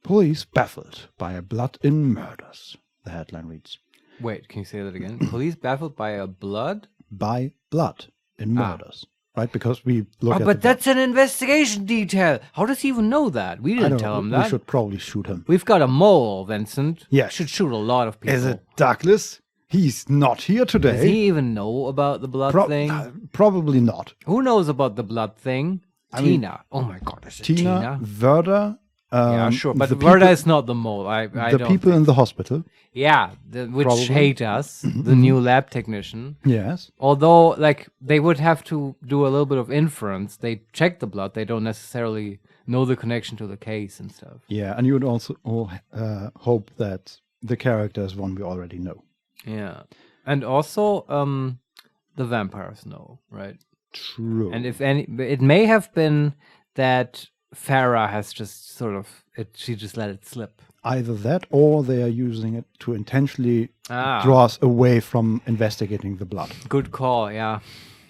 Police baffled by a blood-in murders, the headline reads. Wait, can you say that again? Police baffled by a blood? By blood in murders. Right? Because we look at but that's an investigation detail. How does he even know that? We didn't tell him that. We should probably shoot him. We've got a mole, Vincent. Yes. Should shoot a lot of people. Is it Douglas? He's not here today. Does he even know about the blood thing? Probably not. Who knows about the blood thing? Tina. Oh my God, is it Tina? Verda. Yeah, sure, but Verda is not the mole. I the don't people think. in the hospital. Yeah, which hate us, the new lab technician. Yes. Although, like, they would have to do a little bit of inference. They check the blood. They don't necessarily know the connection to the case and stuff. Yeah, and you would also hope that the character is one we already know. Yeah. And also, the vampires know, right? True. And if any, it may have been that Farah has just sort of, she just let it slip. Either that, or they are using it to intentionally draw us away from investigating the blood. Good call, yeah.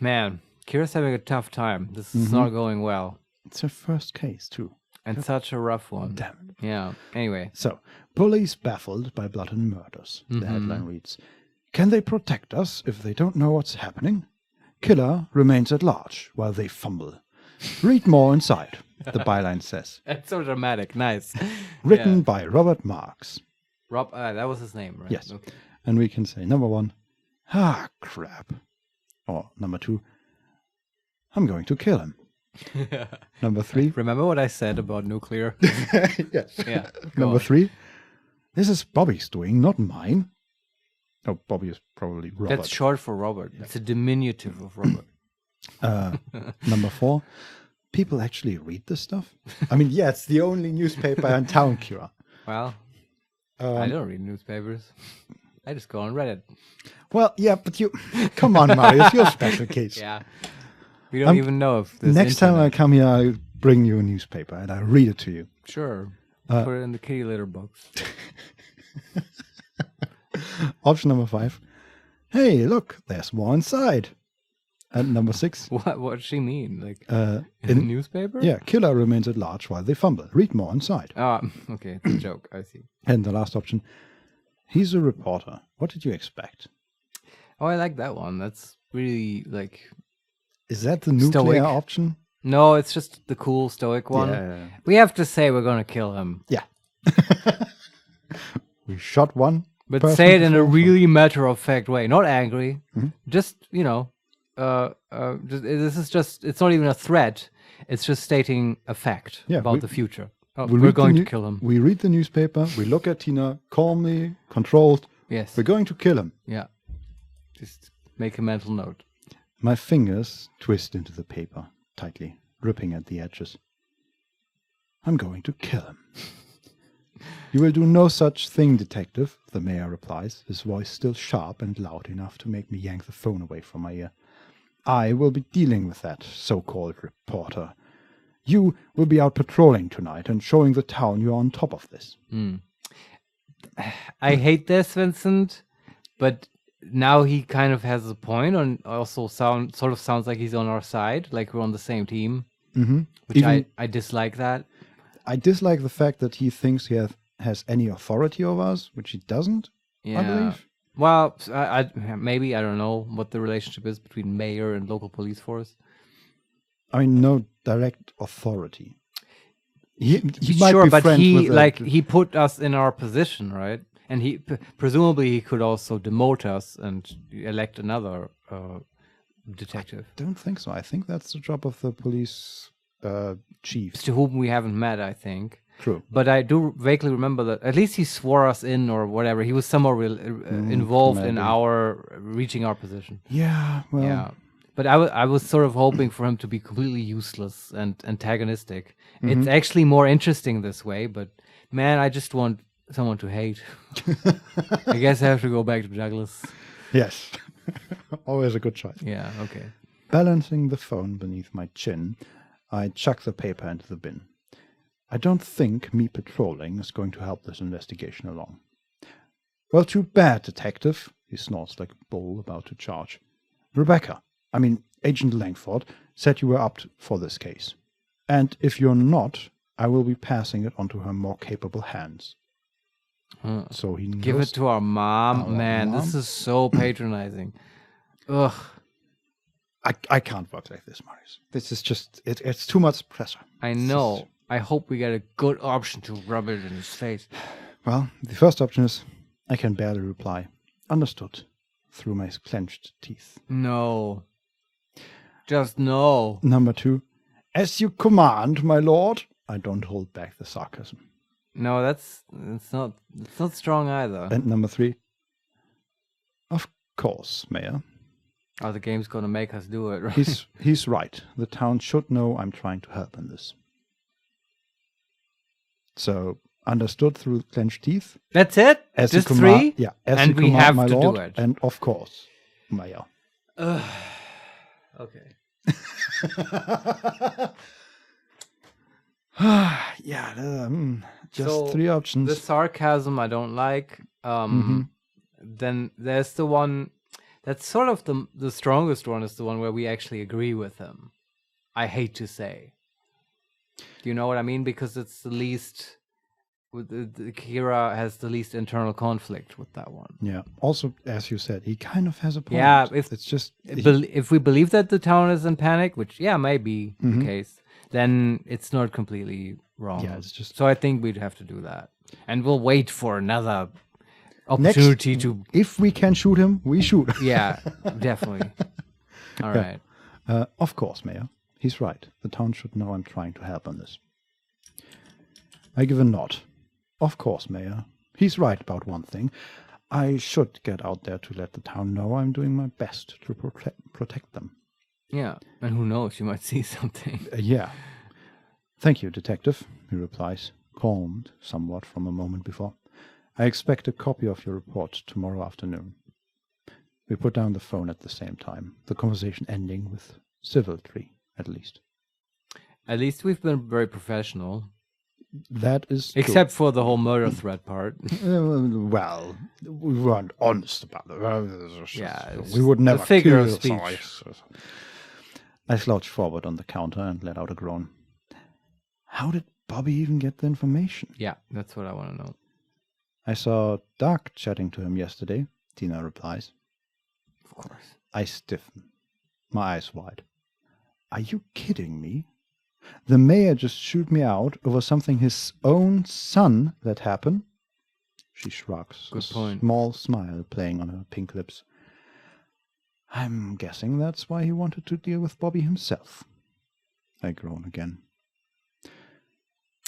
Man, Kira's having a tough time. This is not going well. It's her first case, too. And such a rough one. Damn it. Yeah, anyway. So, police baffled by blood and murders, the headline reads. Can they protect us if they don't know what's happening? Killer remains at large while they fumble. Read more inside, the byline says. That's so dramatic. Nice. Written by Robert Marks. That was his name, right? Yes. Okay. And we can say, number 1, crap. Or number 2, I'm going to kill him. Number 3. Remember what I said about nuclear? Yes. Yeah. Number 3, this is Bobby's doing, not mine. Oh, Bobby is probably Robert. That's short for Robert. Yeah. It's a diminutive of Robert. Number 4, people actually read this stuff? I mean, yeah, it's the only newspaper in town, Kira. Well, I don't read newspapers. I just go on Reddit. Well, yeah, but you... Come on, Marius, you're a special case. Yeah. We don't even know if this Next time I come here, I'll bring you a newspaper and I'll read it to you. Sure. Put it in the kitty litter box. Option number 5. Hey, look, there's more inside. And number 6. What does she mean? Like in the newspaper? Yeah, killer remains at large while they fumble. Read more inside. Okay, it's a joke. I see. And the last option. He's a reporter. What did you expect? Oh, I like that one. That's really like... Is that the nuclear option? No, it's just the cool stoic one. Yeah. We have to say we're going to kill him. Yeah. We shot one. But say it in a really matter-of-fact way. Not angry. Just, this is just, it's not even a threat. It's just stating a fact about the future. We're going to kill him. We read the newspaper. We look at Tina calmly, controlled. Yes. We're going to kill him. Yeah. Just make a mental note. My fingers twist into the paper tightly, gripping at the edges. I'm going to kill him. You will do no such thing, detective, the mayor replies, his voice still sharp and loud enough to make me yank the phone away from my ear. I will be dealing with that so-called reporter. You will be out patrolling tonight and showing the town you're on top of this. I hate this, Vincent, but now he kind of has a point, and also sort of sounds like he's on our side, like we're on the same team, which I dislike that. I dislike the fact that he thinks he has any authority over us, which he doesn't, I believe. Well, maybe, I don't know what the relationship is between mayor and local police force. I mean, no direct authority. He might sure, be but friends with he put us in our position, right? And he presumably he could also demote us and elect another detective. I don't think so. I think that's the job of the police chief, To whom we haven't met, I think. True. But I do vaguely remember that at least he swore us in or whatever. He was somehow involved in our reaching our position. Yeah, well. Yeah. But I was sort of hoping for him to be completely useless and antagonistic. It's actually more interesting this way, but man, I just want someone to hate. I guess I have to go back to Douglas. Yes. Always a good choice. Yeah, okay. Balancing the phone beneath my chin, I chuck the paper into the bin. I don't think me patrolling is going to help this investigation along. Well, too bad, detective, he snorts like a bull about to charge. Agent Langford said you were up for this case. And if you're not, I will be passing it on to her more capable hands. So he give it to our mom. Man, mom? This is so patronizing. Ugh. I can't work like this, Marius. This is just, it's too much pressure. I know. I hope we get a good option to rub it in his face. Well, the first option is I can barely reply. Understood. Through my clenched teeth. No. Just no. Number 2. As you command, my lord. I don't hold back the sarcasm. No, it's not strong either. And number 3. Of course, Mayor. Oh, the game's gonna make us do it, right? He's right. The town should know I'm trying to help in this. So, understood through clenched teeth. That's it? As just you 3? Yeah, as and you we command, have my to lord, do it. And of course, Mayor. Okay. Just So, 3 options. The sarcasm I don't like. Then there's the one that's sort of the strongest one is the one where we actually agree with him. I hate to say. Do you know what I mean? Because it's the least. Kira has the least internal conflict with that one. Yeah. Also, as you said, he kind of has a point. Yeah, if we believe that the town is in panic, which may be the case, then it's not completely wrong. Yeah, it's just. So I think we'd have to do that, and we'll wait for another opportunity to. If we can shoot him, we shoot. Yeah, definitely. All right. Of course, Mayor. He's right. The town should know I'm trying to help on this. I give a nod. Of course, Mayor. He's right about one thing. I should get out there to let the town know I'm doing my best to protect them. Yeah, and who knows, you might see something. Yeah. Thank you, detective, he replies, calmed somewhat from a moment before. I expect a copy of your report tomorrow afternoon. We put down the phone at the same time, the conversation ending with civility, at least. At least we've been very professional. That is true. Except for the whole murder threat part. Well, we weren't honest about it. Yeah, we would never figure of kill speech. someone. I slouched forward on the counter and let out a groan. How did Bobby even get the information? Yeah, that's what I want to know. I saw Doc chatting to him yesterday, Tina replies. Of course. I stiffen, my eyes wide. Are you kidding me? The mayor just shoot me out over something his own son let happen? She shrugs, Good point. Small smile playing on her pink lips. I'm guessing that's why he wanted to deal with Bobby himself. I groan again.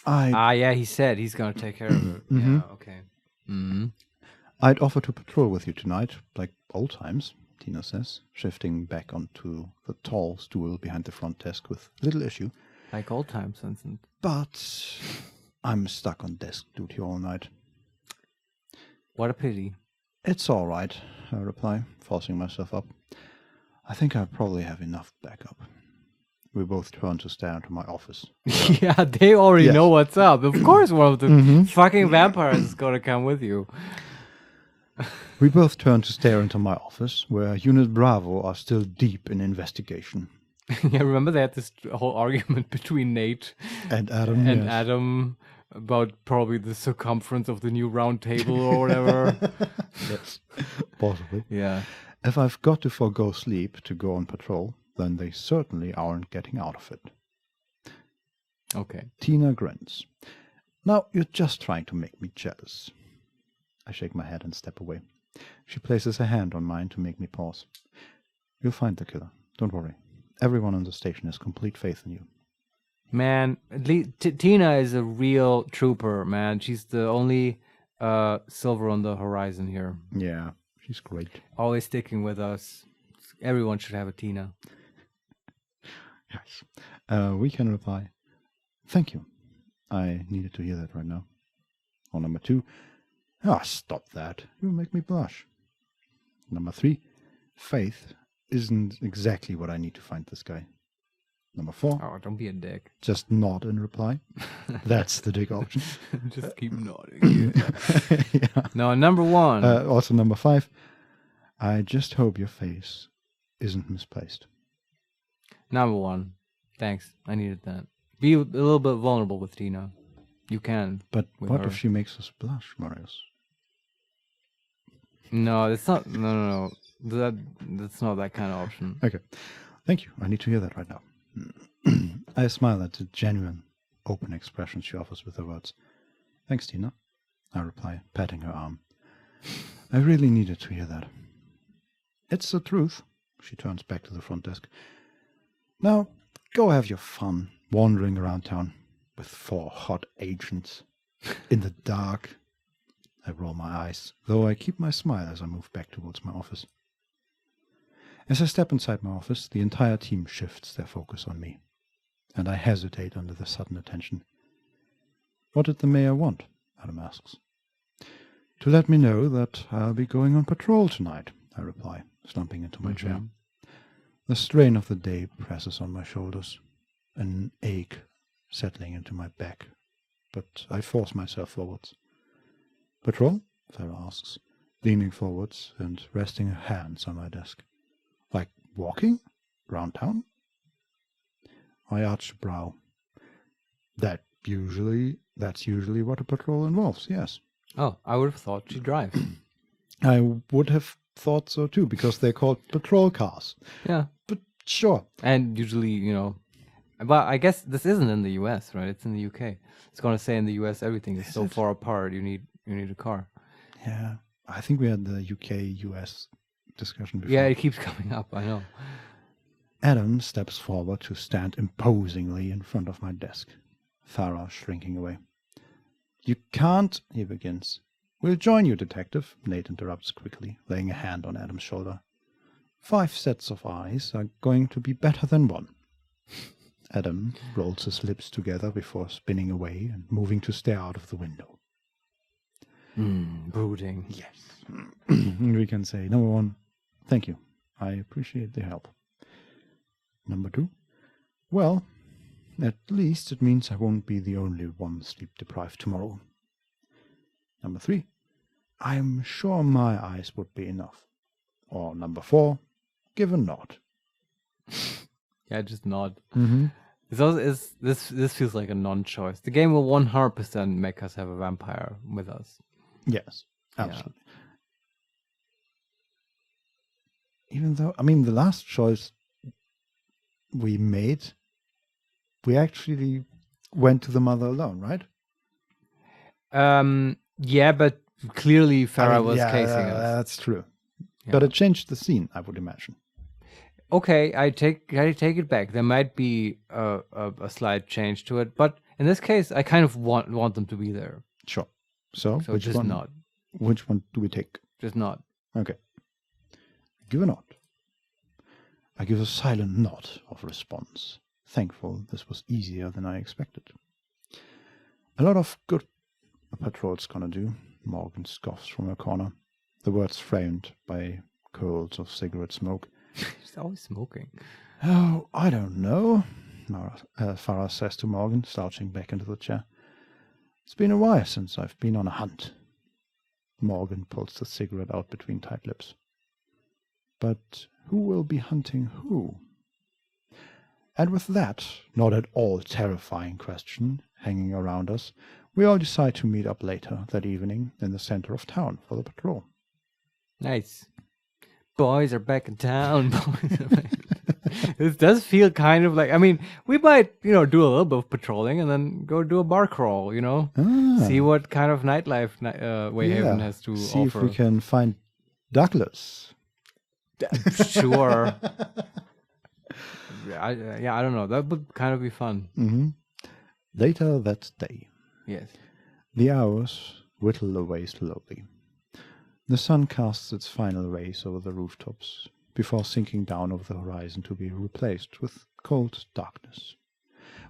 Yeah, he said he's going to take care of it. Yeah, okay. I'd offer to patrol with you tonight, like old times, Tina says, shifting back onto the tall stool behind the front desk with little issue. Like old times, Vincent. But I'm stuck on desk duty all night. What a pity. It's all right, I reply, forcing myself up. I think I probably have enough backup. We both turn to stare into my office. Yeah, they already know what's up. Of course one of the fucking vampires is gonna come with you. We both turn to stare into my office, where Unit Bravo are still deep in investigation. Yeah, remember they had this whole argument between Nate And Adam. and Adam about probably the circumference of the new round table or whatever. Yes, possibly. Yeah. If I've got to forego sleep to go on patrol, then they certainly aren't getting out of it. Okay. Tina grins. Now you're just trying to make me jealous. I shake my head and step away. She places a hand on mine to make me pause. You'll find the killer. Don't worry. Everyone on the station has complete faith in you. Man, Tina is a real trooper, man. She's the only silver on the horizon here. Yeah, she's great. Always sticking with us. Everyone should have a Tina. Yes. We can reply, thank you. I needed to hear that right now. Or number 2, stop that. You'll make me blush. Number 3, faith isn't exactly what I need to find this guy. Number 4. Oh, don't be a dick. Just nod in reply. That's the dick option. Just keep nodding. Yeah. No, number 1. Also number 5. I just hope your face isn't misplaced. Number 1. Thanks. I needed that. Be a little bit vulnerable with Tina. You can. But what if she makes us blush, Marius? No, it's not. No. That's not that kind of option. Okay. Thank you. I need to hear that right now. I smile at the genuine, open expression she offers with her words. Thanks, Tina. I reply, patting her arm. I really needed to hear that. It's the truth. She turns back to the front desk. Now, go have your fun, wandering around town with 4 hot agents. In the dark. I roll my eyes, though I keep my smile as I move back towards my office. As I step inside my office, the entire team shifts their focus on me, and I hesitate under the sudden attention. What did the mayor want? Adam asks. To let me know that I'll be going on patrol tonight, I reply, slumping into my chair. The strain of the day presses on my shoulders, an ache settling into my back, but I force myself forwards. Patrol? Farah asks, leaning forwards and resting her hands on my desk. Like walking? Round town? I arch a brow. That's usually what a patrol involves, yes. Oh, I would have thought she'd drive. I would have thought so too, because they're called patrol cars. Yeah. But sure. And usually, but I guess this isn't in the US, right? It's in the UK. It's going to say in the US everything is so far apart, you need a car. Yeah. I think we had the UK-US discussion before. Yeah, it keeps coming up, I know. Adam steps forward to stand imposingly in front of my desk, Farah shrinking away. You can't, he begins. We'll join you, detective, Nate interrupts quickly, laying a hand on Adam's shoulder. 5 sets of eyes are going to be better than 1. Adam rolls his lips together before spinning away and moving to stare out of the window. Brooding. Yes. We can say, number 1, thank you. I appreciate the help. Number 2, well, at least it means I won't be the only one sleep-deprived tomorrow. Number 3, I'm sure my eyes would be enough. Or number 4, give a nod. Yeah, just nod. Mm-hmm. This feels like a non-choice. The game will 100% make us have a vampire with us. Yes, absolutely. Yeah. Even though, the last choice we made, we actually went to the mother alone, right? Yeah, but clearly Farah was casing us. That's true. Yeah. But it changed the scene, I would imagine. Okay, I take it back. There might be a slight change to it, but in this case, I kind of want them to be there. Sure. So which just one? nod. Which one do we take? Just nod. Okay. Give a nod. I give a silent nod of response, thankful this was easier than I expected. A lot of good a patrol's gonna do, Morgan scoffs from her corner, the words framed by curls of cigarette smoke. She's always smoking. Oh, I don't know, Farah says to Morgan, slouching back into the chair. It's been a while since I've been on a hunt. Morgan pulls the cigarette out between tight lips. But who will be hunting who? And with that, not at all terrifying question hanging around us, we all decide to meet up later that evening in the center of town for the patrol. Nice. Boys are back in town. This does feel kind of like, I mean, we might, do a little bit of patrolling and then go do a bar crawl, See what kind of nightlife Wayhaven has to see offer. If we can find Douglas. Sure. I don't know. That would kind of be fun. Mm-hmm. Later that day. Yes. The hours whittle away slowly. The sun casts its final rays over the rooftops before sinking down over the horizon to be replaced with cold darkness.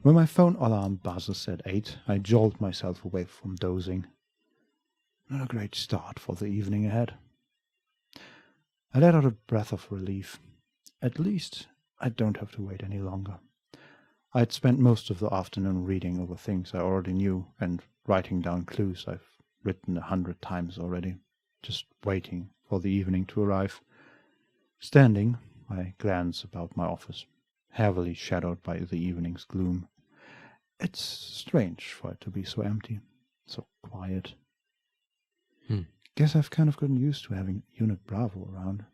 When my phone alarm buzzes at 8, I jolt myself away from dozing. Not a great start for the evening ahead. I let out a breath of relief. At least I don't have to wait any longer. I'd spent most of the afternoon reading over things I already knew and writing down clues I've written 100 times already, just waiting for the evening to arrive. Standing, I glance about my office, heavily shadowed by the evening's gloom. It's strange for it to be so empty, so quiet. Guess I've kind of gotten used to having Unit Bravo around.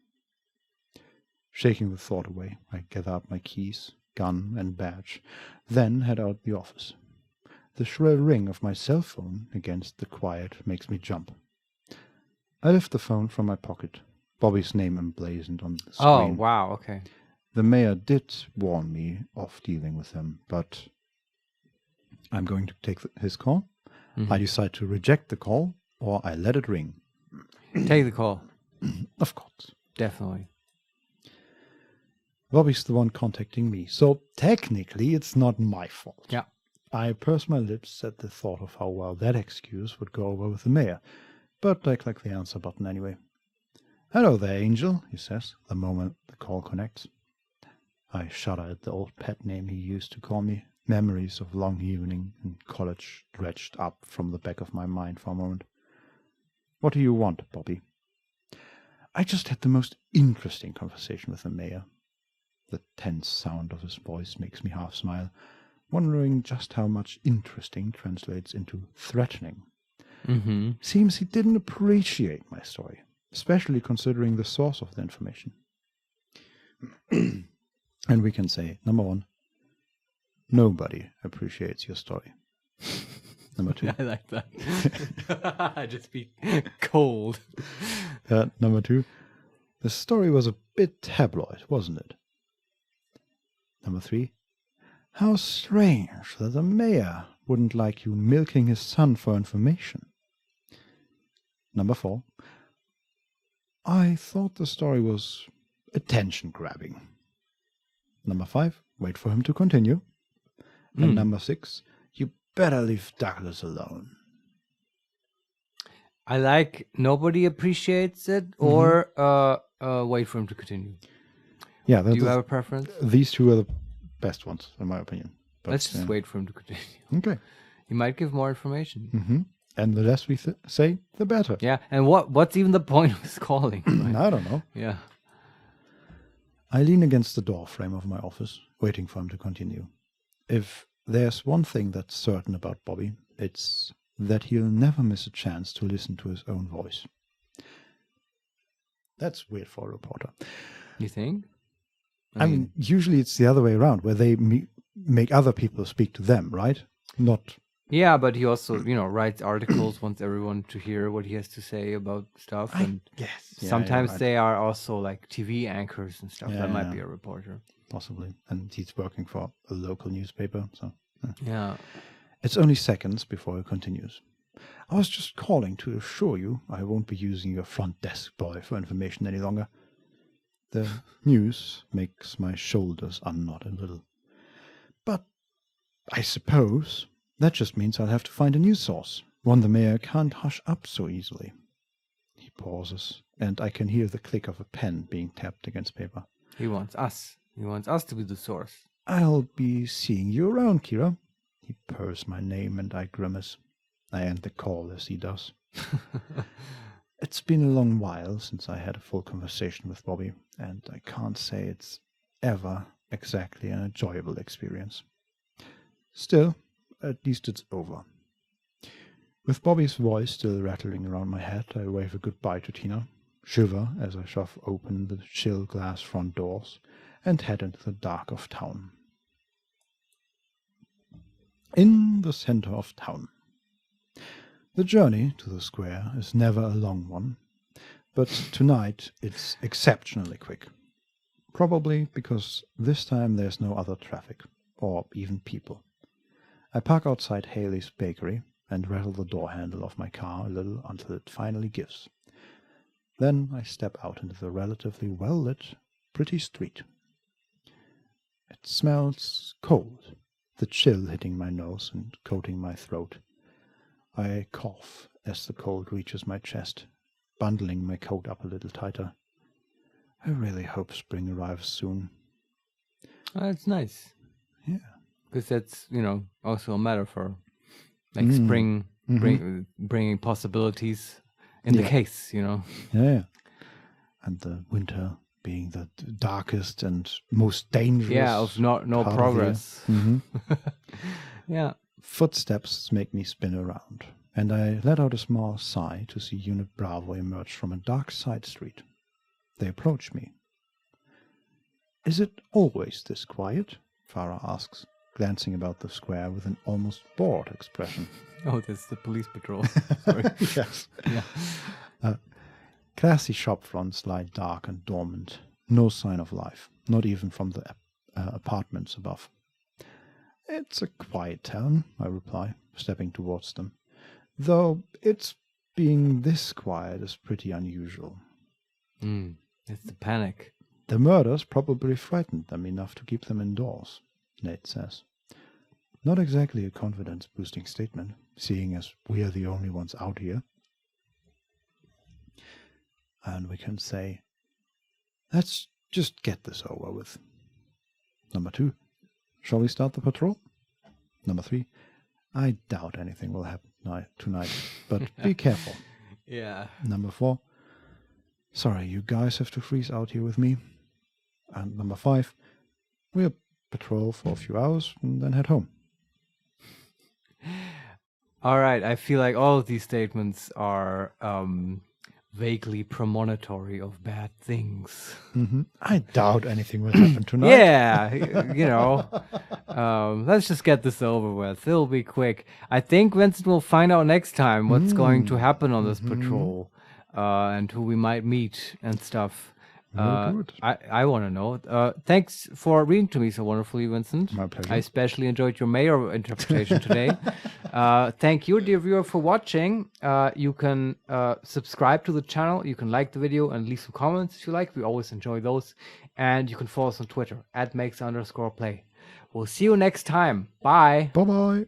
Shaking the thought away, I gather up my keys, gun, and badge, then head out the office. The shrill ring of my cell phone against the quiet makes me jump. I lift the phone from my pocket, Bobby's name emblazoned on the screen. Oh, wow, okay. The mayor did warn me of dealing with him, but I'm going to take his call. I decide to reject the call, or I let it ring. Take the call. Of course. Definitely. Bobby's the one contacting me, so technically it's not my fault. Yeah. I purse my lips at the thought of how well that excuse would go over with the mayor, but I click the answer button anyway. Hello there, Angel, he says, the moment the call connects. I shudder at the old pet name he used to call me, memories of long evening in college dredged up from the back of my mind for a moment. What do you want, Bobby? I just had the most interesting conversation with the mayor. The tense sound of his voice makes me half smile, wondering just how much interesting translates into threatening. Seems he didn't appreciate my story, especially considering the source of the information. And we can say, number 1, nobody appreciates your story. Number 2. I like that. Just be cold. Number 2, the story was a bit tabloid, wasn't it? Number 3, how strange that the mayor wouldn't like you milking his son for information. Number 4, I thought the story was attention-grabbing. Number 5, wait for him to continue. And number 6, you better leave Douglas alone. I like nobody appreciates it, or wait for him to continue. Yeah, Do you have a preference? These two are the best ones, in my opinion. But, Let's just wait for him to continue. Okay. He might give more information. And the less we say, the better. Yeah, and what's even the point of his calling? Right? I don't know. Yeah. I lean against the door frame of my office, waiting for him to continue. If there's one thing that's certain about Bobby, it's that he'll never miss a chance to listen to his own voice. That's weird for a reporter. You think? I mean, usually it's the other way around, where they make other people speak to them, right? Not. Yeah, but he also, writes articles, wants everyone to hear what he has to say about stuff. And Yes. sometimes they are also like TV anchors and stuff. Yeah, that might be a reporter. Possibly. And he's working for a local newspaper, so. Yeah. It's only seconds before he continues. I was just calling to assure you I won't be using your front desk boy for information any longer. The news makes my shoulders unknot a little. But I suppose That just means I'll have to find a new source, one the mayor can't hush up so easily. He pauses, and I can hear the click of a pen being tapped against paper. He wants us. He wants us to be the source. I'll be seeing you around, Kira. He purrs my name, and I grimace. I end the call as he does. It's been a long while since I had a full conversation with Bobby, and I can't say it's ever exactly an enjoyable experience. Still, at least it's over. With Bobby's voice still rattling around my head, I wave a goodbye to Tina, shiver as I shove open the chill glass front doors, and head into the dark of town. In the center of town. The journey to the square is never a long one, but tonight it's exceptionally quick. Probably because this time there's no other traffic, or even people. I park outside Haley's bakery and rattle the door handle of my car a little until it finally gives. Then I step out into the relatively well-lit, pretty street. It smells cold, the chill hitting my nose and coating my throat. I cough as the cold reaches my chest, bundling my coat up a little tighter. I really hope spring arrives soon. It's nice. Yeah. Because that's, also a metaphor. Like spring bringing possibilities in the case, Yeah. And the winter being the darkest and most dangerous. Yeah, of no progress. Yeah. Footsteps make me spin around, and I let out a small sigh to see Unit Bravo emerge from a dark side street. They approach me. Is it always this quiet? Farah asks, glancing about the square with an almost bored expression. Oh, that's the police patrol. Sorry. Yes. Yeah. Classy shop fronts lie dark and dormant. No sign of life, not even from the apartments above. It's a quiet town, I reply, stepping towards them. Though its being this quiet is pretty unusual. It's the panic. The murders probably frightened them enough to keep them indoors, Nate says. Not exactly a confidence-boosting statement, seeing as we are the only ones out here. And we can say, let's just get this over with. Number 2, shall we start the patrol? Number 3, I doubt anything will happen tonight, but be careful. Yeah. Number 4, sorry, you guys have to freeze out here with me. And number 5, we'll patrol for a few hours and then head home. All right. I feel like all of these statements are vaguely premonitory of bad things. I doubt anything will happen tonight. Yeah, let's just get this over with. It'll be quick. I think Vincent will find out next time what's going to happen on this patrol and who we might meet and stuff. Good. I want to know. Thanks for reading to me so wonderfully, Vincent. My pleasure. I especially enjoyed your mayor interpretation today. Thank you, dear viewer, for watching. You can subscribe to the channel. You can like the video and leave some comments if you like. We always enjoy those. And you can follow us on Twitter @makes_play. We'll see you next time. Bye. Bye-bye.